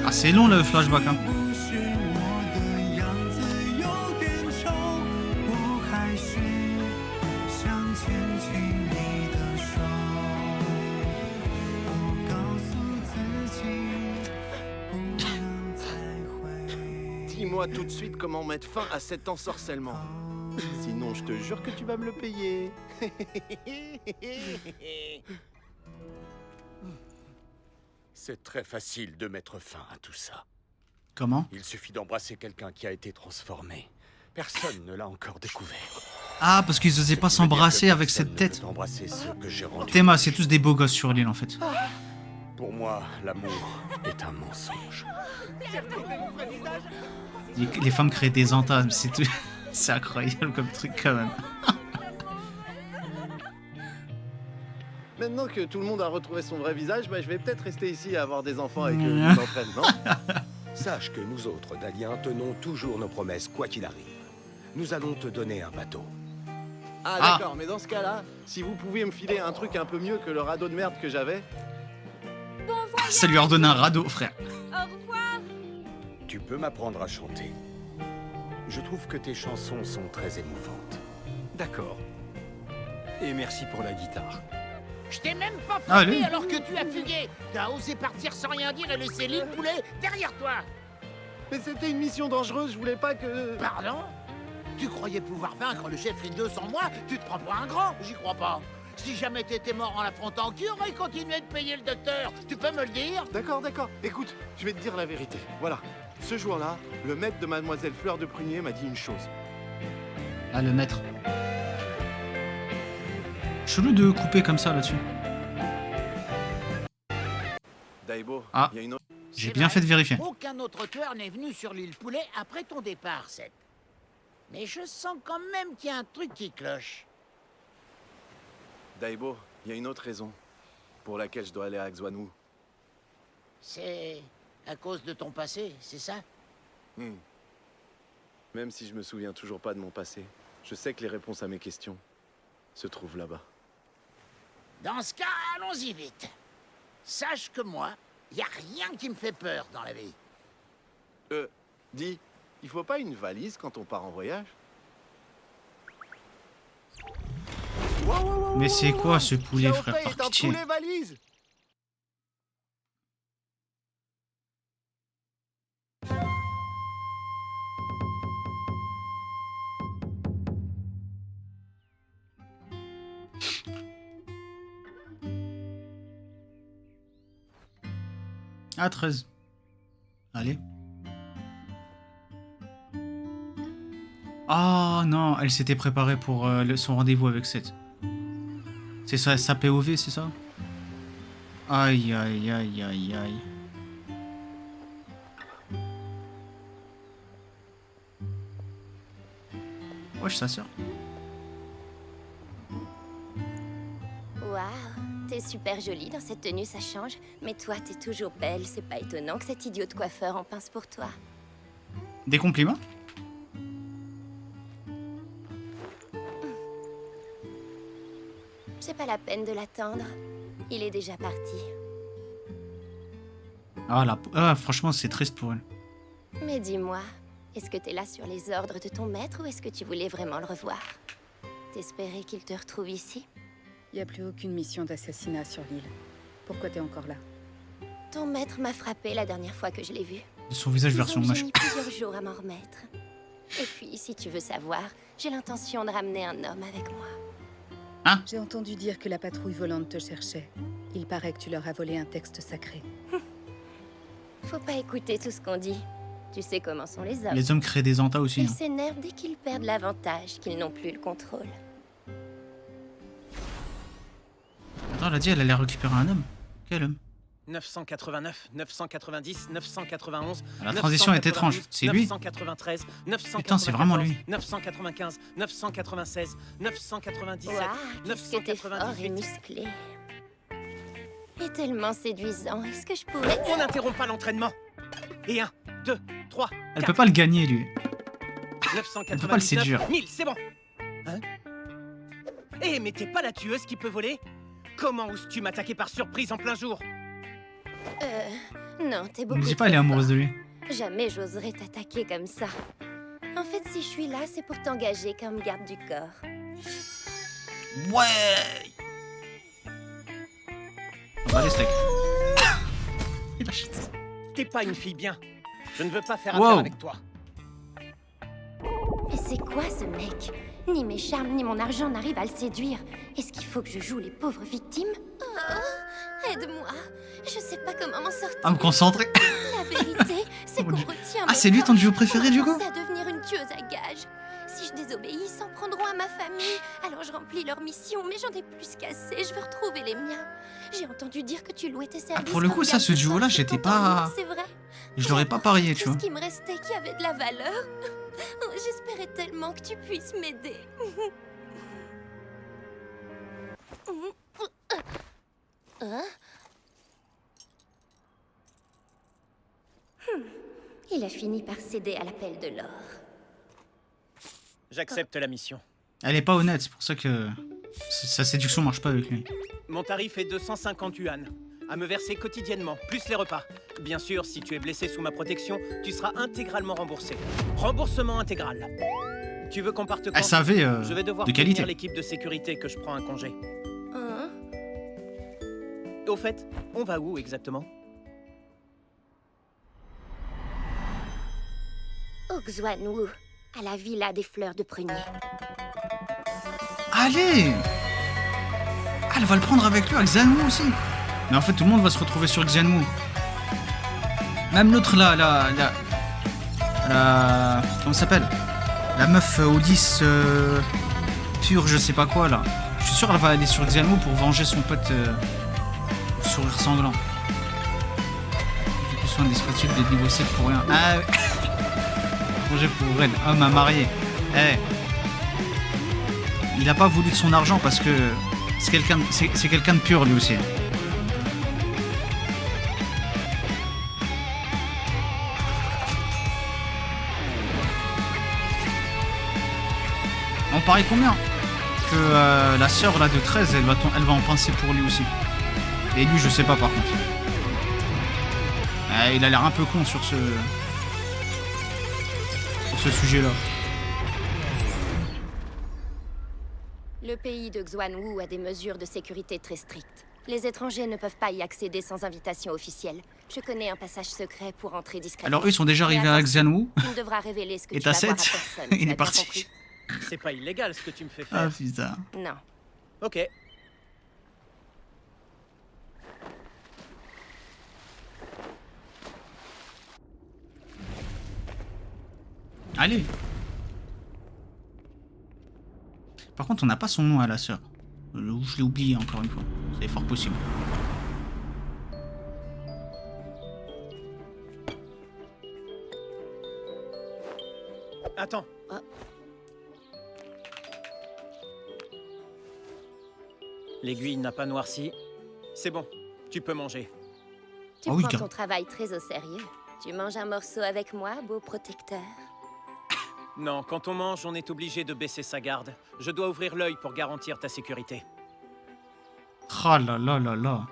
Ah, c'est long le flashback, hein. Dis-moi tout de suite comment mettre fin à cet ensorcellement. Sinon, je te jure que tu vas me le payer. C'est très facile de mettre fin à tout ça. Comment? Il suffit d'embrasser quelqu'un qui a été transformé. Personne ne l'a encore découvert. Ah, parce qu'ils osaient pas s'embrasser avec cette tête. Théma, c'est tous des beaux gosses sur l'île en fait. Pour moi, l'amour est un mensonge. Les femmes créent des entames, c'est tout... c'est incroyable comme truc quand même. Maintenant que tout le monde a retrouvé son vrai visage, bah, je vais peut-être rester ici à avoir des enfants avec eux d'entre elles, non? Sache que nous autres, Daliens, tenons toujours nos promesses, quoi qu'il arrive. Nous allons te donner un bateau. Ah d'accord, mais dans ce cas-là, si vous pouviez me filer un truc un peu mieux que le radeau de merde que j'avais... Bon voyage. Ça lui a redonné un radeau, frère. Au revoir. Tu peux m'apprendre à chanter. Je trouve que tes chansons sont très émouvantes. D'accord. Et merci pour la guitare. Je t'ai même pas frappé alors que tu as fugué. T'as osé partir sans rien dire et laisser l'île poulet derrière toi. Mais c'était une mission dangereuse, je voulais pas que... Pardon? Tu croyais pouvoir vaincre le chef Rideux sans moi? Tu te prends pour un grand? J'y crois pas. Si jamais t'étais mort en l'affrontant, qui aurait continué de payer le docteur? Tu peux me le dire? D'accord. Écoute, je vais te dire la vérité. Voilà. Ce jour-là, le maître de Mademoiselle Fleur de Prunier m'a dit une chose. Ah, le maître. Chelou de couper comme ça là-dessus. Daibo, ah, y a une autre... j'ai bien fait de vérifier. Aucun autre tueur n'est venu sur l'île Poulet après ton départ, Seth. Mais je sens quand même qu'il y a un truc qui cloche. Daibo, il y a une autre raison pour laquelle je dois aller à Axwanou. C'est à cause de ton passé, c'est ça? Même si je me souviens toujours pas de mon passé, je sais que les réponses à mes questions se trouvent là-bas. Dans ce cas, allons-y vite. Sache que moi, y a rien qui me fait peur dans la vie. Dis, il faut pas une valise quand on part en voyage? Mais c'est quoi ce poulet, frère? Par pitié. Un poulet valise. Ah, 13. Allez. Oh non, elle s'était préparée pour son rendez-vous avec Seth. C'est ça, sa POV, c'est ça? Aïe, aïe, aïe, aïe, aïe. Wesh, sa sœur. Waouh, t'es super jolie dans cette tenue, ça change. Mais toi, t'es toujours belle, c'est pas étonnant que cet idiot de coiffeur en pince pour toi. Des compliments? C'est pas la peine de l'attendre. Il est déjà parti. Ah, là, ah, franchement, c'est triste pour elle. Mais dis-moi, est-ce que t'es là sur les ordres de ton maître ou est-ce que tu voulais vraiment le revoir? T'espérais qu'il te retrouve ici? Y a plus aucune mission d'assassinat sur l'île. Pourquoi t'es encore là? Ton maître m'a frappé la dernière fois que je l'ai vu. Son visage version moche. J'ai mis plusieurs jours à m'en remettre. Et puis, si tu veux savoir, j'ai l'intention de ramener un homme avec moi. Hein? J'ai entendu dire que la patrouille volante te cherchait. Il paraît que tu leur as volé un texte sacré. Faut pas écouter tout ce qu'on dit. Tu sais comment sont les hommes. Les hommes créent des entas aussi. Ils Hein. s'énervent dès qu'ils perdent l'avantage, qu'ils n'ont plus le contrôle. Attends, elle a dit, elle allait récupérer un homme. Quel homme? 989, 990, 991. La transition est étrange. C'est lui? 993, 994, Putain, c'est vraiment lui. 995, 996, 997, Waouh, qu'est-ce que t'es fort et musclé. Et tellement séduisant. Est-ce que je pourrais... On n'interrompt pas l'entraînement. Et 1, 2, 3, Elle peut pas le gagner, lui. 999, Elle peut pas le séduire. 1000, c'est bon. Hein? Eh, mais t'es pas la tueuse qui peut voler? Comment oses-tu m'attaquer par surprise en plein jour? Non, t'es Ne beaucoup me dis pas, trop elle est amoureuse fort. de lui. Jamais j'oserais t'attaquer comme ça. En fait, si je suis là, c'est pour t'engager comme garde du corps. Ouais. On va les steaks. Il a shit. T'es pas une fille bien. Je ne veux pas faire Wow. affaire avec toi. Mais c'est quoi ce mec? Ni mes charmes, ni mon argent n'arrivent à le séduire. Est-ce qu'il faut que je joue les pauvres victimes? Oh, aide-moi. Je sais pas comment m'en sortir. À me concentrer. La vérité, c'est qu'on retient Ah, c'est lui ton duo préféré, du coup? à devenir une tueuse à gages. Si je désobéis, ils s'en prendront à ma famille. Alors je remplis leur mission, mais j'en ai plus qu'assez. Je veux retrouver les miens. J'ai entendu dire que tu louais tes services. Pour le coup, ça, ce duo-là, j'étais pas... C'est vrai. Je l'aurais pas parié, tu Tout vois. ce qui me restait qui avait de la valeur. J'espérais tellement que tu puisses m'aider. Hein? Il a fini par céder à l'appel de l'or. J'accepte la mission. Elle est pas honnête, c'est pour ça que sa séduction marche pas avec lui. Mon tarif est 250 yuan. À me verser quotidiennement, plus les repas. Bien sûr, si tu es blessé sous ma protection, tu seras intégralement remboursé. Remboursement intégral. Tu veux qu'on parte quand? Elle savait Je vais devoir de qualité. prévenir l'équipe de sécurité que je prends un congé. Hein? Au fait, on va où exactement? Au Xuanwu, à la villa des fleurs de prunier. Allez. Ah, elle va le prendre avec lui à Xianwu aussi. Mais en fait, tout le monde va se retrouver sur Xianwu. Même l'autre là, comment ça s'appelle? La meuf Odysse pure, je sais pas quoi là. Je suis sûr qu'elle va aller sur Xianwu pour venger son pote sourire sanglant. J'ai plus soin des spatules des niveaux 7 pour rien. Ah ouais. Venger pour elle, homme à marier. Eh. Il a pas voulu de son argent parce que c'est quelqu'un de pur lui aussi. On parie combien? Que la sœur là de 13, elle va en penser pour lui aussi. Et lui, je sais pas par contre. Il a l'air un peu con sur ce sujet-là. Le pays de Xuanwu a des mesures de sécurité très strictes. Les étrangers ne peuvent pas y accéder sans invitation officielle. Je connais un passage secret pour entrer discrètement. Alors eux, ils sont déjà arrivés à Xianwu. Tu ne devras révéler ce que Et tu vas t'as voir à 7. personne. Il Tu est as bien parti. compris? C'est pas illégal ce que tu me fais faire. Ah putain. Non. Ok. Allez. Par contre, on n'a pas son nom à la sœur. Ou je l'ai oublié encore une fois. C'est fort possible. Attends. L'aiguille n'a pas noirci. C'est bon, tu peux manger. Tu prends ton travail très au sérieux. Tu manges un morceau avec moi, beau protecteur? Non, quand on mange, on est obligé de baisser sa garde. Je dois ouvrir l'œil pour garantir ta sécurité. Ah là là là là.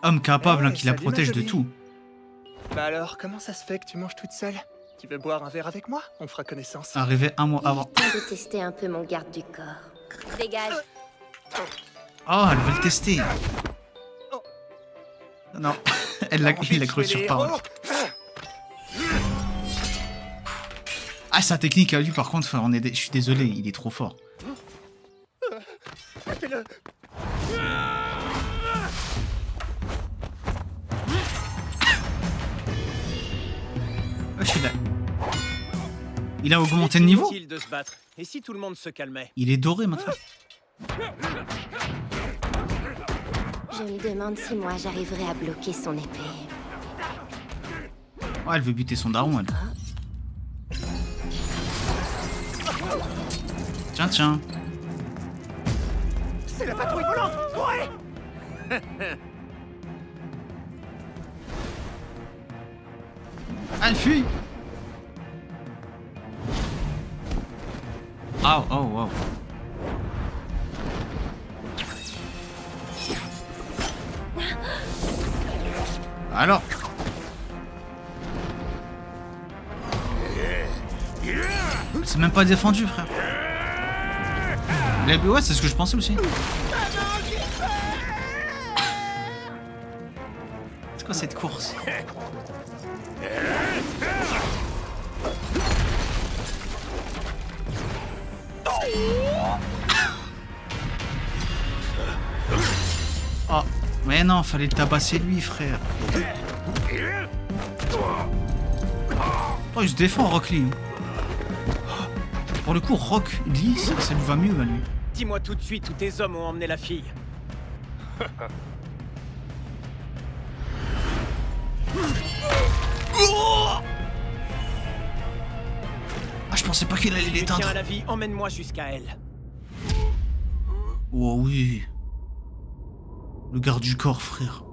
Homme capable, hein, qui la salut, protège ma de jolie. tout. Bah alors, comment ça se fait que tu manges toute seule? Tu veux boire un verre avec moi? On fera connaissance. Arrivé un mois avant. Temps de tester un peu mon garde du corps. Dégage. Oh, elle veut le tester. Non, il l'a cru sur parole. Ah, sa technique à lui, par contre, je suis désolé, il est trop fort. Fais-le. Il a augmenté de niveau. C'est inutile de se battre. Et si tout le monde se calmait? Il est doré maintenant. Je me demande si moi j'arriverai à bloquer son épée. Oh, elle veut buter son daron, elle. Tiens, tiens. C'est la patrouille volante! Ouais! Ah, elle fuit. Oh, oh, wow. Alors. C'est même pas défendu, frère. Ouais, c'est ce que je pensais aussi. C'est quoi cette course? Oh, mais non, fallait le tabasser lui, frère. Oh, il se défend, Rock Lee. Pour le coup, Rock Lee, ça lui va mieux à lui. Dis-moi tout de suite où tes hommes ont emmené la fille. Ah, je pensais pas qu'il allait l'éteindre. Tiens à la vie, emmène-moi jusqu'à elle. Oh oui. Le garde du corps, frère.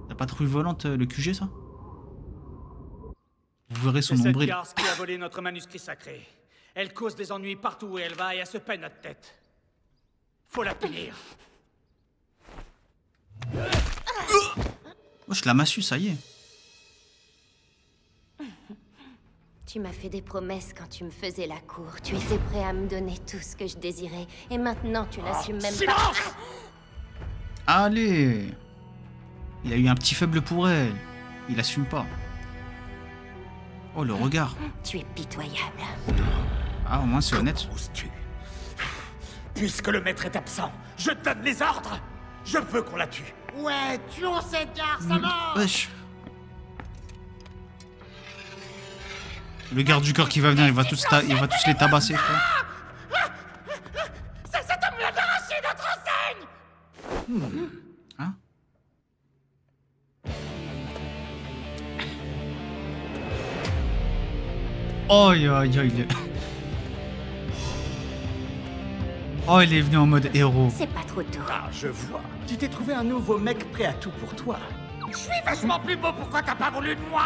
La patrouille volante, le QG, ça? Vous verrez son C'est cette nombril. garce qui a volé notre manuscrit sacré. Elle cause des ennuis partout où elle va et elle se peine notre tête. Faut la punir. Oh, je la massue, ça y est. Tu m'as fait des promesses quand tu me faisais la cour. Tu étais prêt à me donner tout ce que je désirais. Et maintenant, tu n'assumes même pas. Allez. Il a eu un petit faible pour elle. Il assume pas. Oh, le regard. Tu es pitoyable. Ah, au moins, c'est honnête. Puisque le maître est absent, je donne les ordres. Je veux qu'on la tue. Ouais, tuons cette garce à mort! Wesh. Le garde du corps qui va venir, il va tous les tabasser, frère. C'est cet homme-là d'arracher notre enseigne! Hein? Oh, oh, il est venu en mode héros. C'est pas trop tôt. Ah, je vois. Tu t'es trouvé un nouveau mec prêt à tout pour toi. Je suis vachement plus beau, pourquoi t'as pas voulu de moi?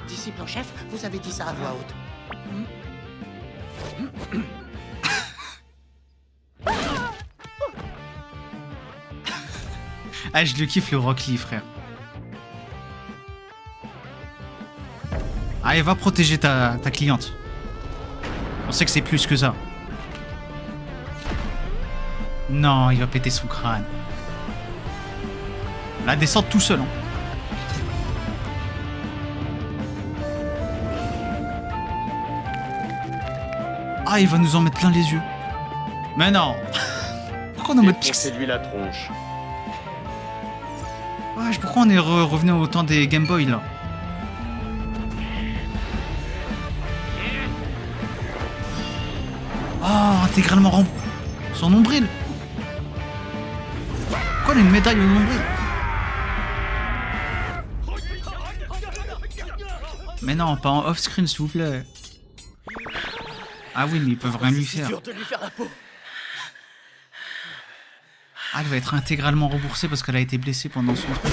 Disciple en chef, vous avez dit ça à voix haute. Ah, je le kiffe, le Rock Lee, frère. Allez, va protéger ta cliente. On sait que c'est plus que ça. Non, il va péter son crâne. La descente tout seul. Hein. Ah, il va nous en mettre plein les yeux. Mais non. Pourquoi on est en mode pixel? lui la tronche. Ouais, pourquoi on est revenu au temps des Game Boy là? Oh, intégralement rempli. Son nombril. Pourquoi il a une médaille au nombril? Mais non, pas en off-screen, s'il vous plaît. Ah oui, mais ils peuvent rien lui faire. C'est dur de lui faire la peau. Ah, elle va être intégralement remboursée parce qu'elle a été blessée pendant son truc.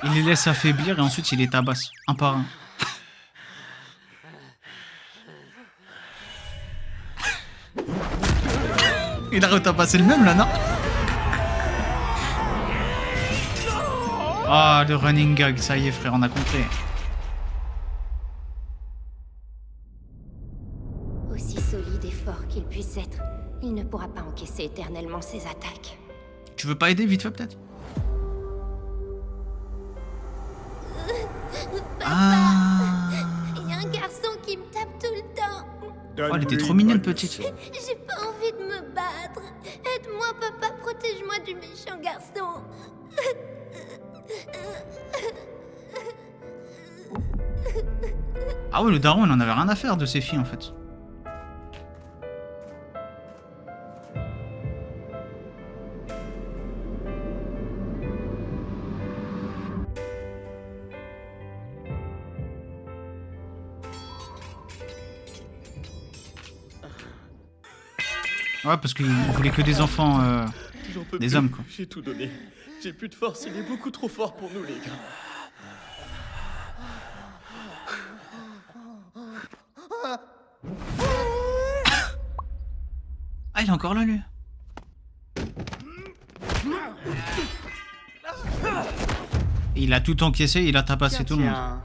Il les laisse affaiblir et ensuite il les tabasse, un par un. Il a retabassé le même là, non? Ah, le running gag, ça y est frère, on a compris. Aussi solide et fort qu'il puisse être, il ne pourra pas encaisser éternellement ses attaques. Tu veux pas aider vite fait peut-être? Ah. Il y a un garçon qui me tape tout le temps. Oh, elle était trop mignonne petite. J'ai pas envie de me battre. Aide-moi, papa, protège-moi du méchant garçon. Ah ouais, le daron il en avait rien à faire de ses filles en fait. Ouais, parce qu'il voulait que des enfants, J'en peux des plus. hommes quoi. J'ai tout donné. J'ai plus de force, il est beaucoup trop fort pour nous, les gars. Ah, il est encore là lui. Il a tout encaissé, il a tabassé tout le monde.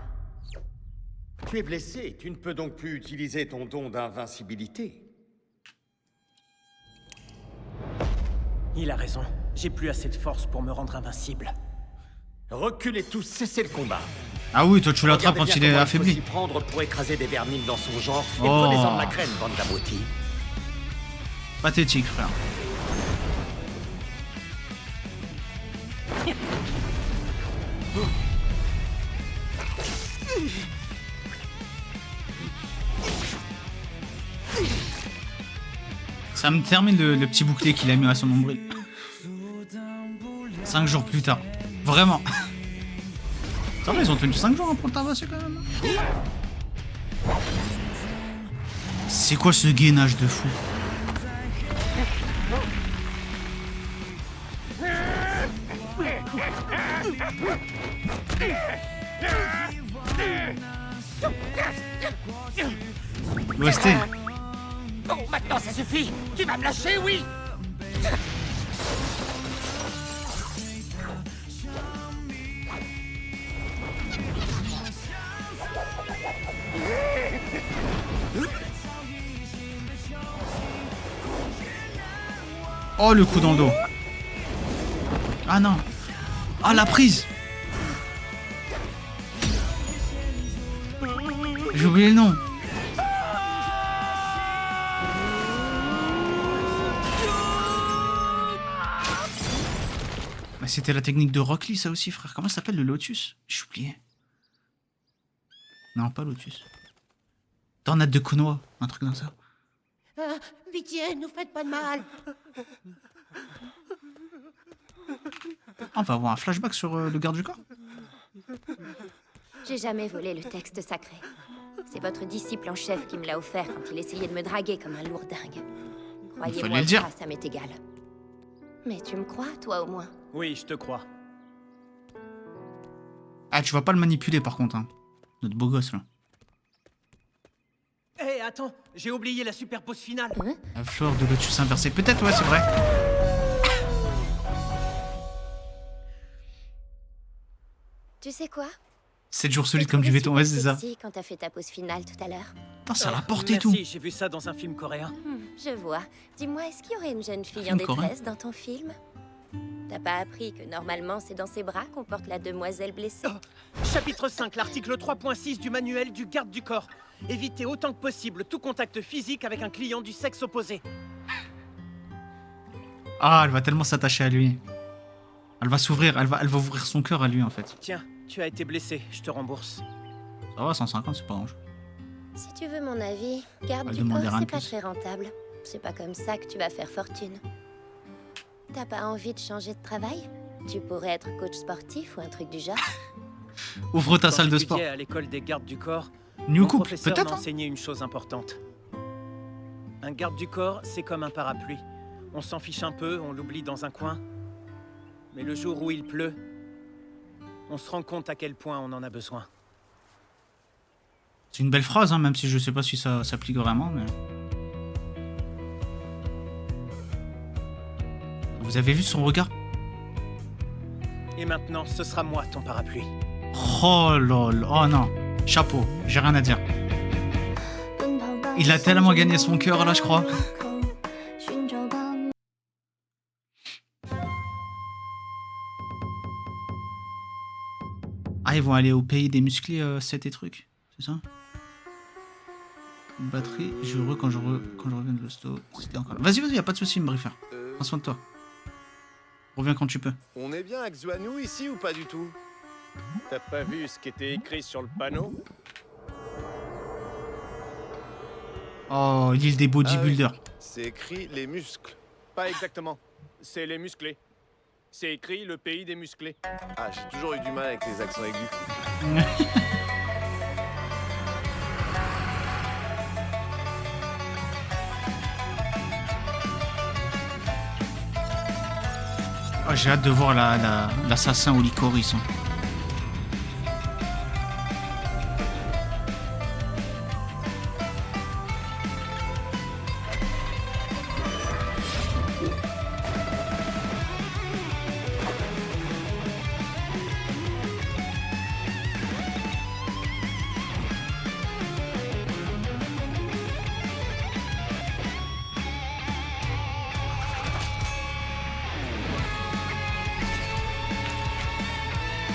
Tu es blessé, tu ne peux donc plus utiliser ton don d'invincibilité. Il a raison. J'ai plus assez de force pour me rendre invincible. Reculez tous, cessez le combat. Ah oui, toi tu l'attrapes quand il est affaibli. Il faut s'y prendre pour écraser des vermines dans son genre et Oh. prenez-en de la crème, bande d'abrutis. Pathétique frère. Ça me termine le petit bouclier qu'il a mis à son nombril. 5 jours plus tard. Vraiment. Ça va, ils ont tenu 5 jours pour le tabasser quand même. C'est quoi ce gainage de fou? L'OST. Bon, maintenant ça suffit. Tu vas me lâcher, oui. Oh, le coup dans le dos. Ah non. Ah, la prise. J'ai oublié le nom. Bah, c'était la technique de Rock Lee, ça aussi, frère. Comment ça s'appelle, le Lotus? J'ai oublié. Non, pas Lotus. Tornade de Konoha, un truc comme ça. Ah, pitié, nous faites pas de mal. On va avoir un flashback sur le garde du corps. J'ai jamais volé le texte sacré. C'est votre disciple en chef qui me l'a offert quand il essayait de me draguer comme un lourdingue. Croyez-moi, le dire. ça m'est égal. Mais tu me crois, toi au moins? Oui, je te crois. Ah, tu vas pas le manipuler par contre, hein. Notre beau gosse là. Hé, attends, j'ai oublié la super pause finale. La fleur de Lotus inversée. Peut-être, ouais, c'est vrai. Tu sais quoi? 7 jours solides comme du béton, ouais, c'est ça. Si, quand t'as fait ta pause finale tout à l'heure. Putain, ça l'a porté tout. Merci, j'ai vu ça dans un film coréen. Je vois. Dis-moi, est-ce qu'il y aurait une jeune fille film en détresse coréen dans ton film? T'as pas appris que normalement c'est dans ses bras qu'on porte la demoiselle blessée? Chapitre 5, l'article 3.6 du manuel du garde du corps. Évitez autant que possible tout contact physique avec un client du sexe opposé. Ah, elle va tellement s'attacher à lui. Elle va s'ouvrir, elle va ouvrir son cœur à lui en fait. Tiens, tu as été blessé, je te rembourse. Ça va, 150, c'est pas grand chose. Si tu veux mon avis, garde Elle du corps, demandait rien c'est de pas plus. très rentable. C'est pas comme ça que tu vas faire fortune. T'as pas envie de changer de travail? Tu pourrais être coach sportif ou un truc du genre. Ouvre ta Quand salle de sport. j'étudiais à l'école des gardes du corps, New mon couple, professeur peut-être, m'a hein. enseigné une chose importante. Un garde du corps, c'est comme un parapluie. On s'en fiche un peu, on l'oublie dans un coin. Mais le jour où il pleut, On se rend compte à quel point on en a besoin. C'est une belle phrase, hein, même si je sais pas si ça s'applique vraiment, mais... Vous avez vu son regard? Et maintenant, ce sera moi ton parapluie. Oh lol, oh non. Chapeau, j'ai rien à dire. Il a tellement gagné son cœur là, je crois. Ah, ils vont aller au pays des musclés, 7 et trucs, c'est ça? Batterie, quand je reviens de l'hosto. C'était encore là. Vas-y, y'a pas de soucis, me briefer. Prends soin de toi. Reviens quand tu peux. On est bien à Xuanou ici ou pas du tout? T'as pas vu ce qui était écrit sur le panneau? Oh, l'île des bodybuilders. C'est écrit les muscles. Pas exactement. C'est les musclés. C'est écrit le pays des musclés. Ah, j'ai toujours eu du mal avec les accents aigus. Oh, j'ai hâte de voir l'assassin au licorice. Hein.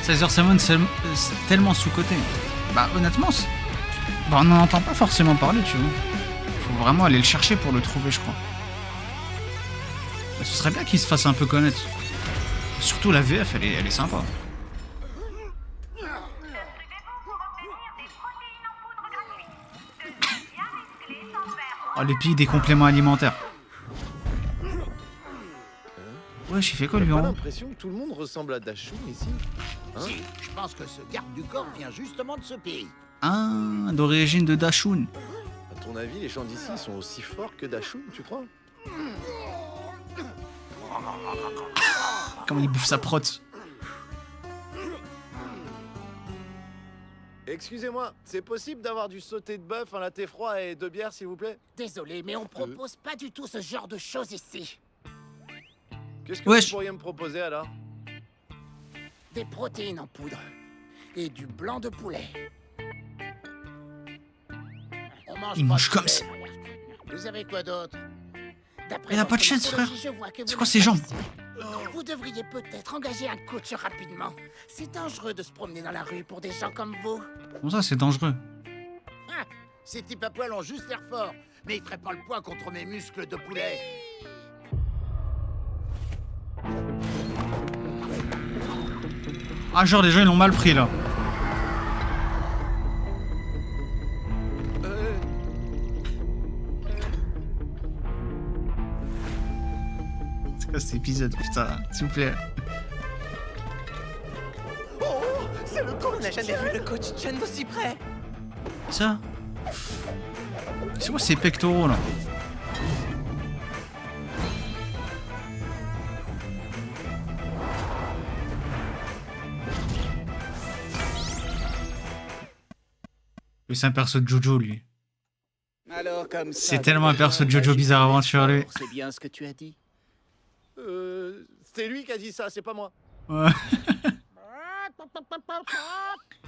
Sizer 7, c'est tellement sous-côté. Bah honnêtement, on n'en entend pas forcément parler, tu vois. Faut vraiment aller le chercher pour le trouver, je crois. Bah, ce serait bien qu'il se fasse un peu connaître. Surtout la VF, elle est sympa. Oh, le pays des compléments alimentaires. Ouais, j'ai fait quoi lui? J'ai pas l'impression que tout le monde ressemble à Dashun ici. Hein? Si, je pense que ce garde du corps vient justement de ce pays. Ah, d'origine de Dashun. À ton avis, les gens d'ici sont aussi forts que Dashun, tu crois? Comment il bouffe sa prote. Excusez-moi, c'est possible d'avoir du sauté de bœuf, un latte froid et 2 bières, s'il vous plaît? Désolé, mais on propose pas du tout ce genre de choses ici. Qu'est-ce que vous pourriez me proposer alors? Des protéines en poudre. Et du blanc de poulet. Il mange comme ça. Vous avez quoi d'autre? Il a pas de chaise, frère. C'est quoi ces jambes? Vous devriez peut-être engager un coach rapidement. C'est dangereux de se promener dans la rue pour des gens comme vous. Comment ça, c'est dangereux? Ah, ces types à poil ont juste l'air forts, mais ils feraient pas le poids contre mes muscles de poulet. Ah, genre les gens ils l'ont mal pris là. C'est quoi cet épisode, putain, s'il vous plaît? Oh, c'est le coach! On n'a jamais vu le coach Chen d'aussi près. Ça? C'est quoi ces pectoraux là? Lui, c'est un perso de Jojo, lui. Alors, comme ça, c'est tellement un perso de Jojo Bizarre Aventure, lui. C'est bien ce que tu as dit. C'est lui qui a dit ça, c'est pas moi. Ouais.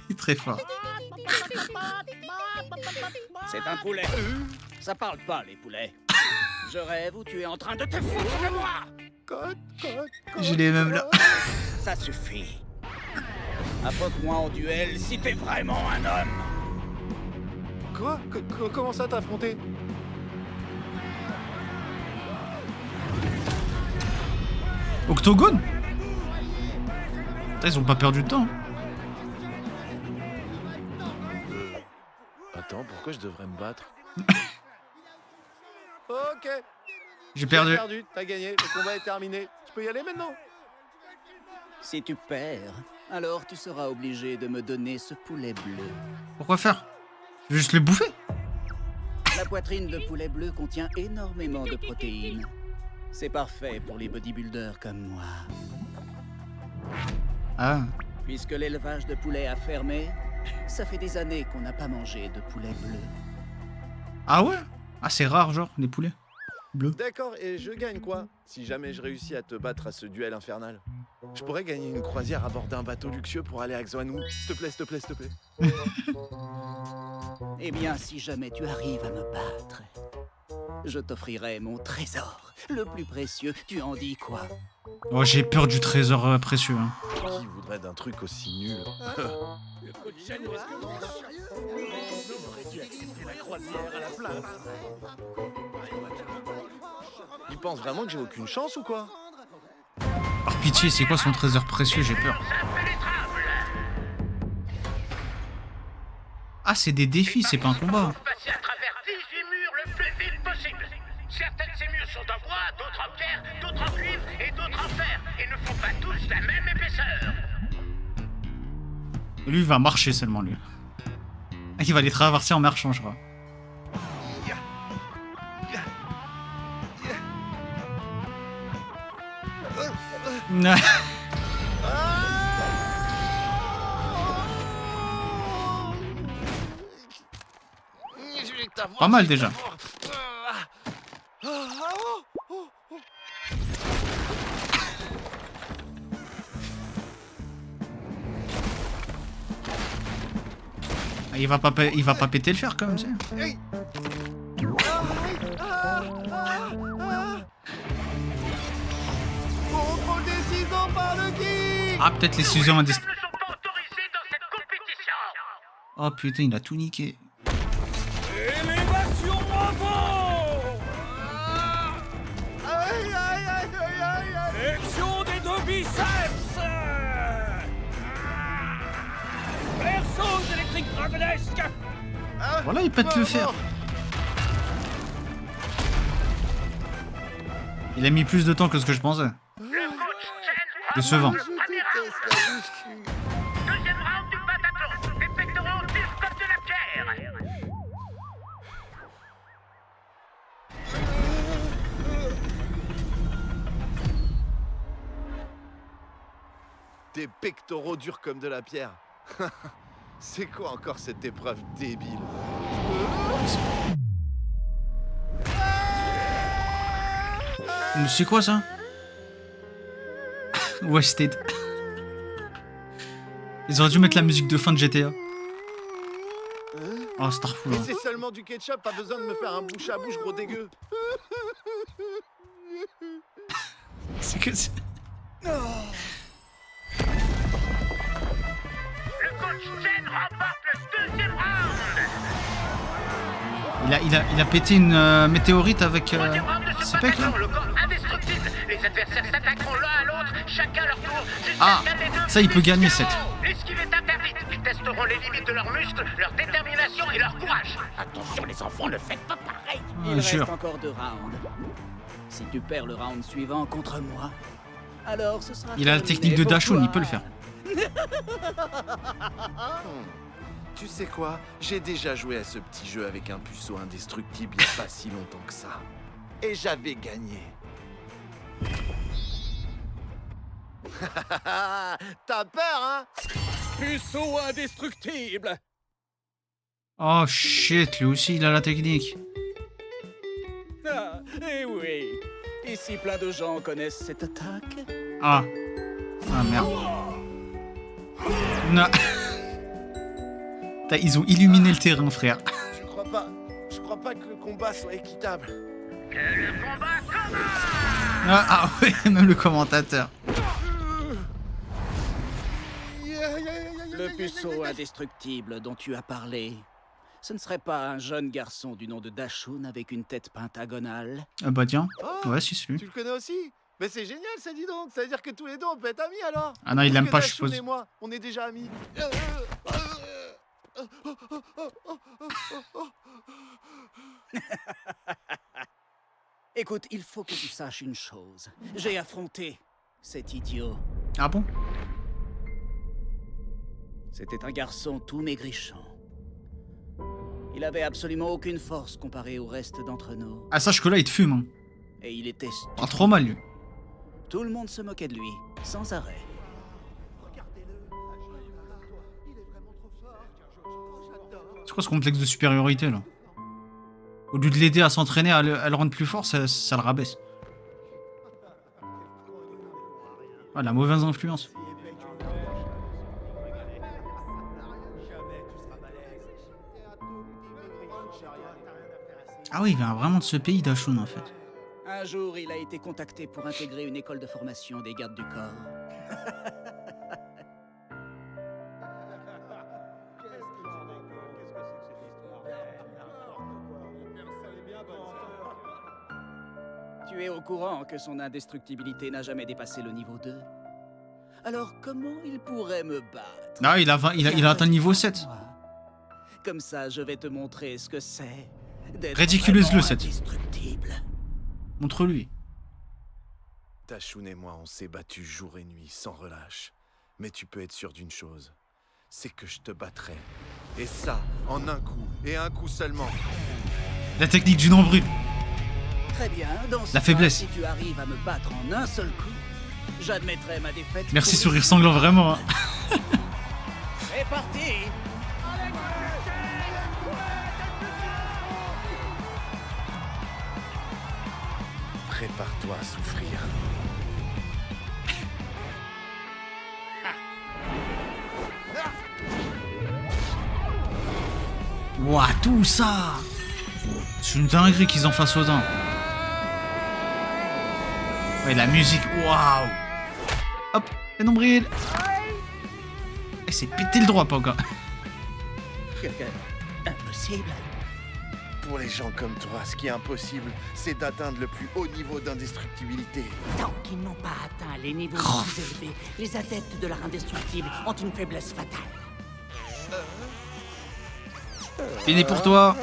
Il est très fort. C'est un poulet. Ça parle pas, les poulets. Je rêve ou tu es en train de te foutre de moi? Je l'ai même là. Ça suffit. Affronte-moi en duel si t'es vraiment un homme. Quoi? Comment ça t'as affronté? Octogone? Putain, ils ont pas perdu de temps. Attends, pourquoi je devrais me battre? Ok. J'ai perdu. T'as gagné, le combat est terminé. Tu peux y aller maintenant? Si tu perds, alors tu seras obligé de me donner ce poulet bleu. Pourquoi faire? Je vais juste le bouffer. La poitrine de poulet bleu contient énormément de protéines. C'est parfait pour les bodybuilders comme moi. Ah. Puisque l'élevage de poulets a fermé, ça fait des années qu'on n'a pas mangé de poulet bleu. Ah ouais? Ah, c'est rare, genre, les poulets bleus. D'accord, et je gagne quoi? Si jamais je réussis à te battre à ce duel infernal. Je pourrais gagner une croisière à bord d'un bateau luxueux pour aller à Xuanwu. S'il te plaît, s'il te plaît, s'il te plaît. Eh bien, si jamais tu arrives à me battre, je t'offrirai mon trésor, le plus précieux. Tu en dis quoi? Oh, j'ai peur du trésor précieux. Hein. Qui voudrait d'un truc aussi nul? Le coach Chen, est-ce que vous on aurait dû accepter la croisière à la place. Il pense vraiment que j'ai aucune chance ou quoi? Par pitié, c'est quoi son trésor précieux? J'ai peur. Ah, c'est des défis, c'est pas un combat. Passer à travers 18 murs le plus vite possible. Certains de ces murs sont en bois, d'autres en pierre, d'autres en cuivre et d'autres en fer, et ne font pas tous la même épaisseur. Et lui, il va marcher seulement, lui. Il va les traverser en marchant, je crois. Pas mal déjà. Il va pas péter le fer comme ça. Contrôle des ciseaux par le geek. Ah, peut-être les ciseaux indestructibles. Oh putain, il a tout niqué. Élévation avant. Aïe, aïe, aïe, aïe, aïe, aïe. Flexion des deux biceps. Perceuse électrique dragonesque. Voilà, il pète le fer. Il a mis plus de temps que ce que je pensais. Décevant. Deuxième round du Bataclan. Les pectoraux vifs comme de la pierre. Des pectoraux durs comme de la pierre. C'est quoi encore cette épreuve débile? Mais c'est quoi ça? Wasted. Ils auraient dû mettre la musique de fin de GTA. Oh, Starfall. Mais c'est seulement du ketchup, pas besoin de me faire un bouche à bouche gros dégueu. C'est que c'est... Le coach Chen remporte le deuxième round. Il a pété une météorite avec ses pecs là. Le corps indestructible. Les adversaires s'attaqueront l'un à l'autre, chacun leur tour. Ah, ça il peut gagner cette. L'esquive est interdite. Ils testeront les limites de leurs muscles, leur détermination et leur courage. Attention les enfants, ne faites pas pareil. Il reste encore 2 rounds. Si tu perds le round suivant contre moi, alors ce sera... Il a la technique de Dashun, il peut le faire. Tu sais quoi? J'ai déjà joué à ce petit jeu avec un puceau indestructible il n'y a pas si longtemps que ça. Et j'avais gagné. T'as peur, hein? Puceau indestructible. Oh shit, lui aussi il a la technique. Ah, eh oui. Ici, plein de gens connaissent cette attaque. Ah. Ah merde. Non. Ils ont illuminé le terrain, frère. Je crois pas que le combat soit équitable. Que le combat commence. Ah ouais, même le commentateur. Le puceau indestructible dont tu as parlé, ce ne serait pas un jeune garçon du nom de Dashun avec une tête pentagonale? Ah bah tiens. Oh, Ouais, si c'est lui. Tu le connais aussi? Mais c'est génial ça, dis donc. Ça veut dire que tous les deux on peut être amis alors. Ah non, il aime pas, je Dashun suppose. et moi, on est déjà amis. Écoute, il faut que tu saches une chose. J'ai affronté cet idiot. Ah bon? C'était un garçon tout maigrichon. Il avait absolument aucune force comparé au reste d'entre nous. Ah sache que là il te fume. Hein. Et il était stupide. Ah, trop mal lui. Tout le monde se moquait de lui, sans arrêt. quoi ce complexe de supériorité là? Au lieu de l'aider à s'entraîner, à le rendre plus fort, ça le rabaisse. Ah, la mauvaise influence. Ah oui, il vient vraiment de ce pays, Dashun, en fait. Un jour, il a été contacté pour intégrer une école de formation des gardes du corps. Tu es au courant que son indestructibilité n'a jamais dépassé le niveau 2? Alors comment il pourrait me battre? Ah, il a atteint le niveau 7. Comme ça, je vais te montrer ce que c'est d'être Ridiculeuse-le, vraiment 7. indestructible. Montre-lui. Dashun et moi, on s'est battus jour et nuit, sans relâche. Mais tu peux être sûr d'une chose, c'est que je te battrai. Et ça, en un coup, et un coup seulement. La technique du nombril. Très bien, dans ce La cas, faiblesse. si tu arrives à me battre en un seul coup, j'admettrai ma défaite. Merci, pour sourire sanglant, vraiment. Hein. C'est parti! Prépare-toi à souffrir. Ouah, tout ça! C'est une dinguerie qu'ils en fassent autant. Ouais, la musique, waouh! Hop, les nombrils! Et c'est pété le droit, Panga. Impossible. Pour les gens comme toi, ce qui est impossible, c'est d'atteindre le plus haut niveau d'indestructibilité. Tant qu'ils n'ont pas atteint les niveaux plus élevés, les adeptes de l'art indestructible ont une faiblesse fatale. Fini pour toi!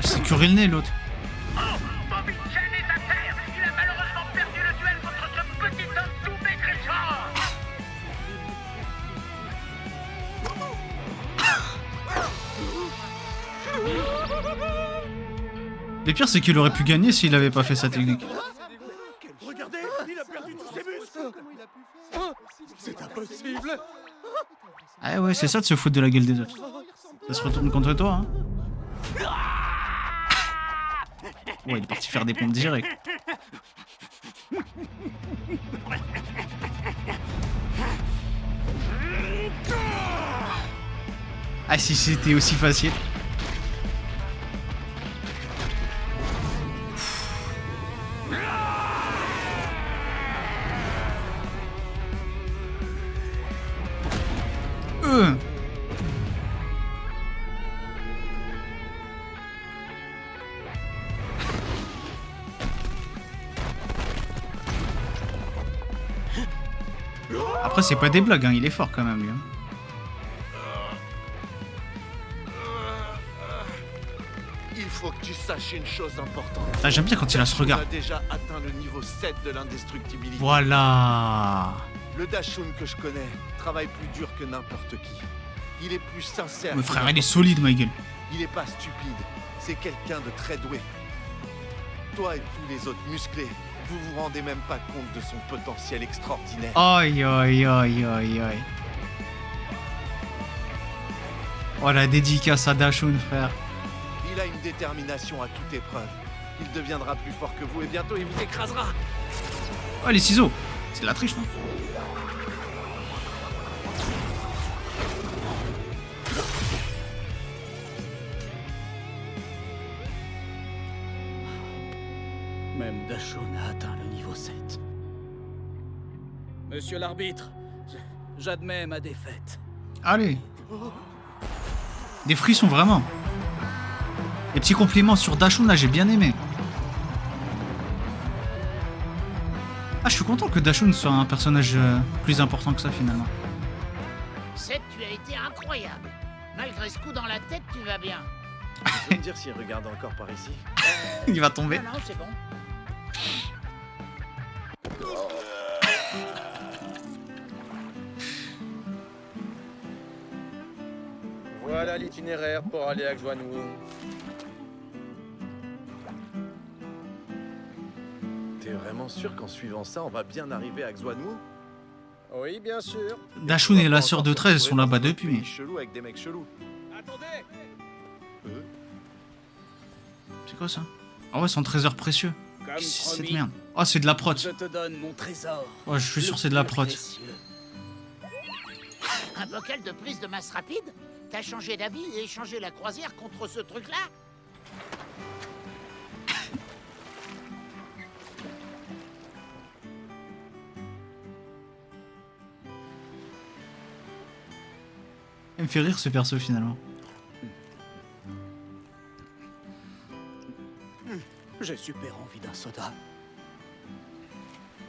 C'est curé le nez, l'autre. Bobby Chen est à terre. Il a malheureusement perdu le duel contre ce petit homme tout maigrichon. Le pire, c'est qu'il aurait pu gagner s'il avait pas fait sa technique. Regardez, il a perdu tous ses muscles. C'est impossible. Ah ouais, c'est ça de se foutre de la gueule des autres. Ça se retourne contre toi, hein. Ouais, il est parti faire des pompes direct. Ah, si c'était aussi facile. Après, c'est pas des blagues, hein. Il est fort quand même, lui. Hein. Il faut que tu saches une chose importante. Ah, j'aime bien quand il a ce regard. Tu as déjà atteint le niveau 7 de l'indestructibilité. Voilà. Le Dashun que je connais travaille plus dur que n'importe qui. Il est plus sincère. Mais que frère, il est n'importe solide, qui. ma gueule. Il est pas stupide. C'est quelqu'un de très doué. Toi et tous les autres musclés, vous vous rendez même pas compte de son potentiel extraordinaire. Aïe, aïe, aïe, aïe, aïe. Oh, la dédicace à Dashun, frère. Il a une détermination à toute épreuve. Il deviendra plus fort que vous et bientôt il vous écrasera. Oh, les ciseaux. C'est de la triche, non? Même Dashun a atteint le niveau 7. Monsieur l'arbitre, j'admets ma défaite. Allez. Des frissons, vraiment. Les petits compliments sur Dashun, là, j'ai bien aimé. Ah, je suis content que Dashun soit un personnage plus important que ça, finalement. Seth, tu as été incroyable. Malgré ce coup dans la tête, tu vas bien. Je veux me dire s'il regarde encore par ici. Il va tomber. Non, c'est bon. Voilà l'itinéraire pour aller à Xuanwu. T'es vraiment sûr qu'en suivant ça, on va bien arriver à Xuanwu? Oui, bien sûr. Dashun et la sœur de 13 sont là-bas depuis. Chelou avec des mecs chelous. Attendez! C'est quoi ça? Ah ouais, son trésor précieux. Comme Qu'est-ce que c'est cette promis, merde? Oh, c'est de la prot. Je te donne mon trésor. Oh, je suis sûr que c'est de la prot. Un bocal de prise de masse rapide? T'as changé d'avis et échangé la croisière contre ce truc-là? Il me fait rire ce perso finalement. J'ai super envie d'un soda.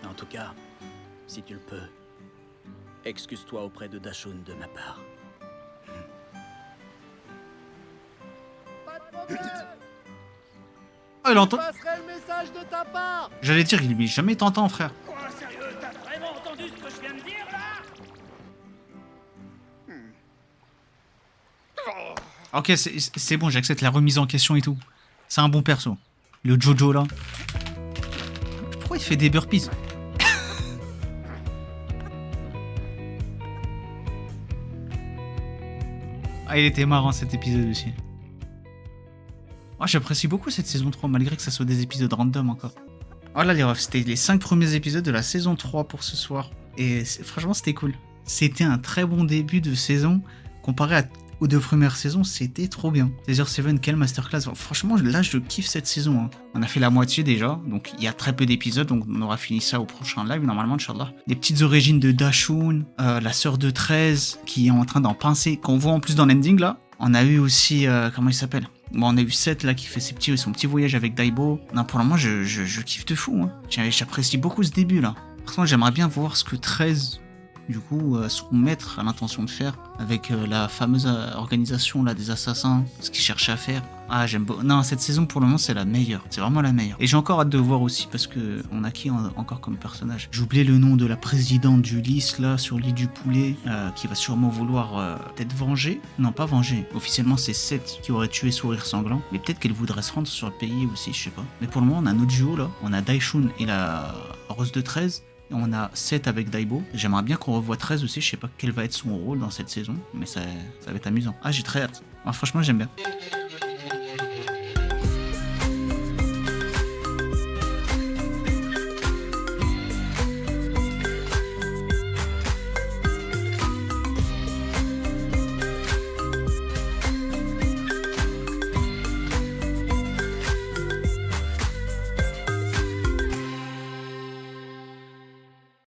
En tout cas, si tu le peux, excuse-toi auprès de Dashun de ma part. Oh, il entend. Je passerai le message de ta part. J'allais dire, il lui est jamais tentant, frère. Quoi, sérieux? T'as vraiment entendu ce que je viens de dire, là? Ok, c'est bon, j'accepte la remise en question et tout. C'est un bon perso. Le Jojo là. Pourquoi il fait des burpees? Ah, il était marrant cet épisode aussi. Oh, j'apprécie beaucoup cette saison 3, malgré que ça soit des épisodes random encore. Oh là les refs, c'était les 5 premiers épisodes de la saison 3 pour ce soir. Et franchement, c'était cool. C'était un très bon début de saison. Comparé aux 2 premières saisons, c'était trop bien. Laser 7, quelle masterclass. Franchement, là, je kiffe cette saison. Hein. On a fait la moitié déjà, donc il y a très peu d'épisodes, donc on aura fini ça au prochain live, normalement, Inch'Allah. Les petites origines de Dashun, la sœur de 13, qui est en train d'en pincer, qu'on voit en plus dans l'ending, là. On a eu aussi, comment il s'appelle? Bon, on a eu Seth, là, qui fait son petit voyage avec Daibo. Non, pour le moment, je kiffe de fou. Hein. J'apprécie beaucoup ce début, là. Par contre, j'aimerais bien voir ce que 13... du coup, son maître a l'intention de faire avec la fameuse organisation là des assassins, ce qu'il cherchait à faire. Ah, j'aime beaucoup. Non, cette saison pour le moment c'est la meilleure, c'est vraiment la meilleure. Et j'ai encore hâte de voir aussi parce que on a qui encore comme personnage. J'ai oublié le nom de la présidente du lys là sur l'île du poulet, qui va sûrement vouloir peut-être venger. Non, pas venger. Officiellement c'est Seth qui aurait tué Sourire Sanglant, mais peut-être qu'elle voudrait se rendre sur le pays aussi, je sais pas. Mais pour le moment on a notre duo là, on a Dashun et la Rose de 13. On a 7 avec Daibo. J'aimerais bien qu'on revoie 13 aussi. Je sais pas quel va être son rôle dans cette saison, mais ça va être amusant. Ah, j'ai très hâte. Ah, franchement, j'aime bien.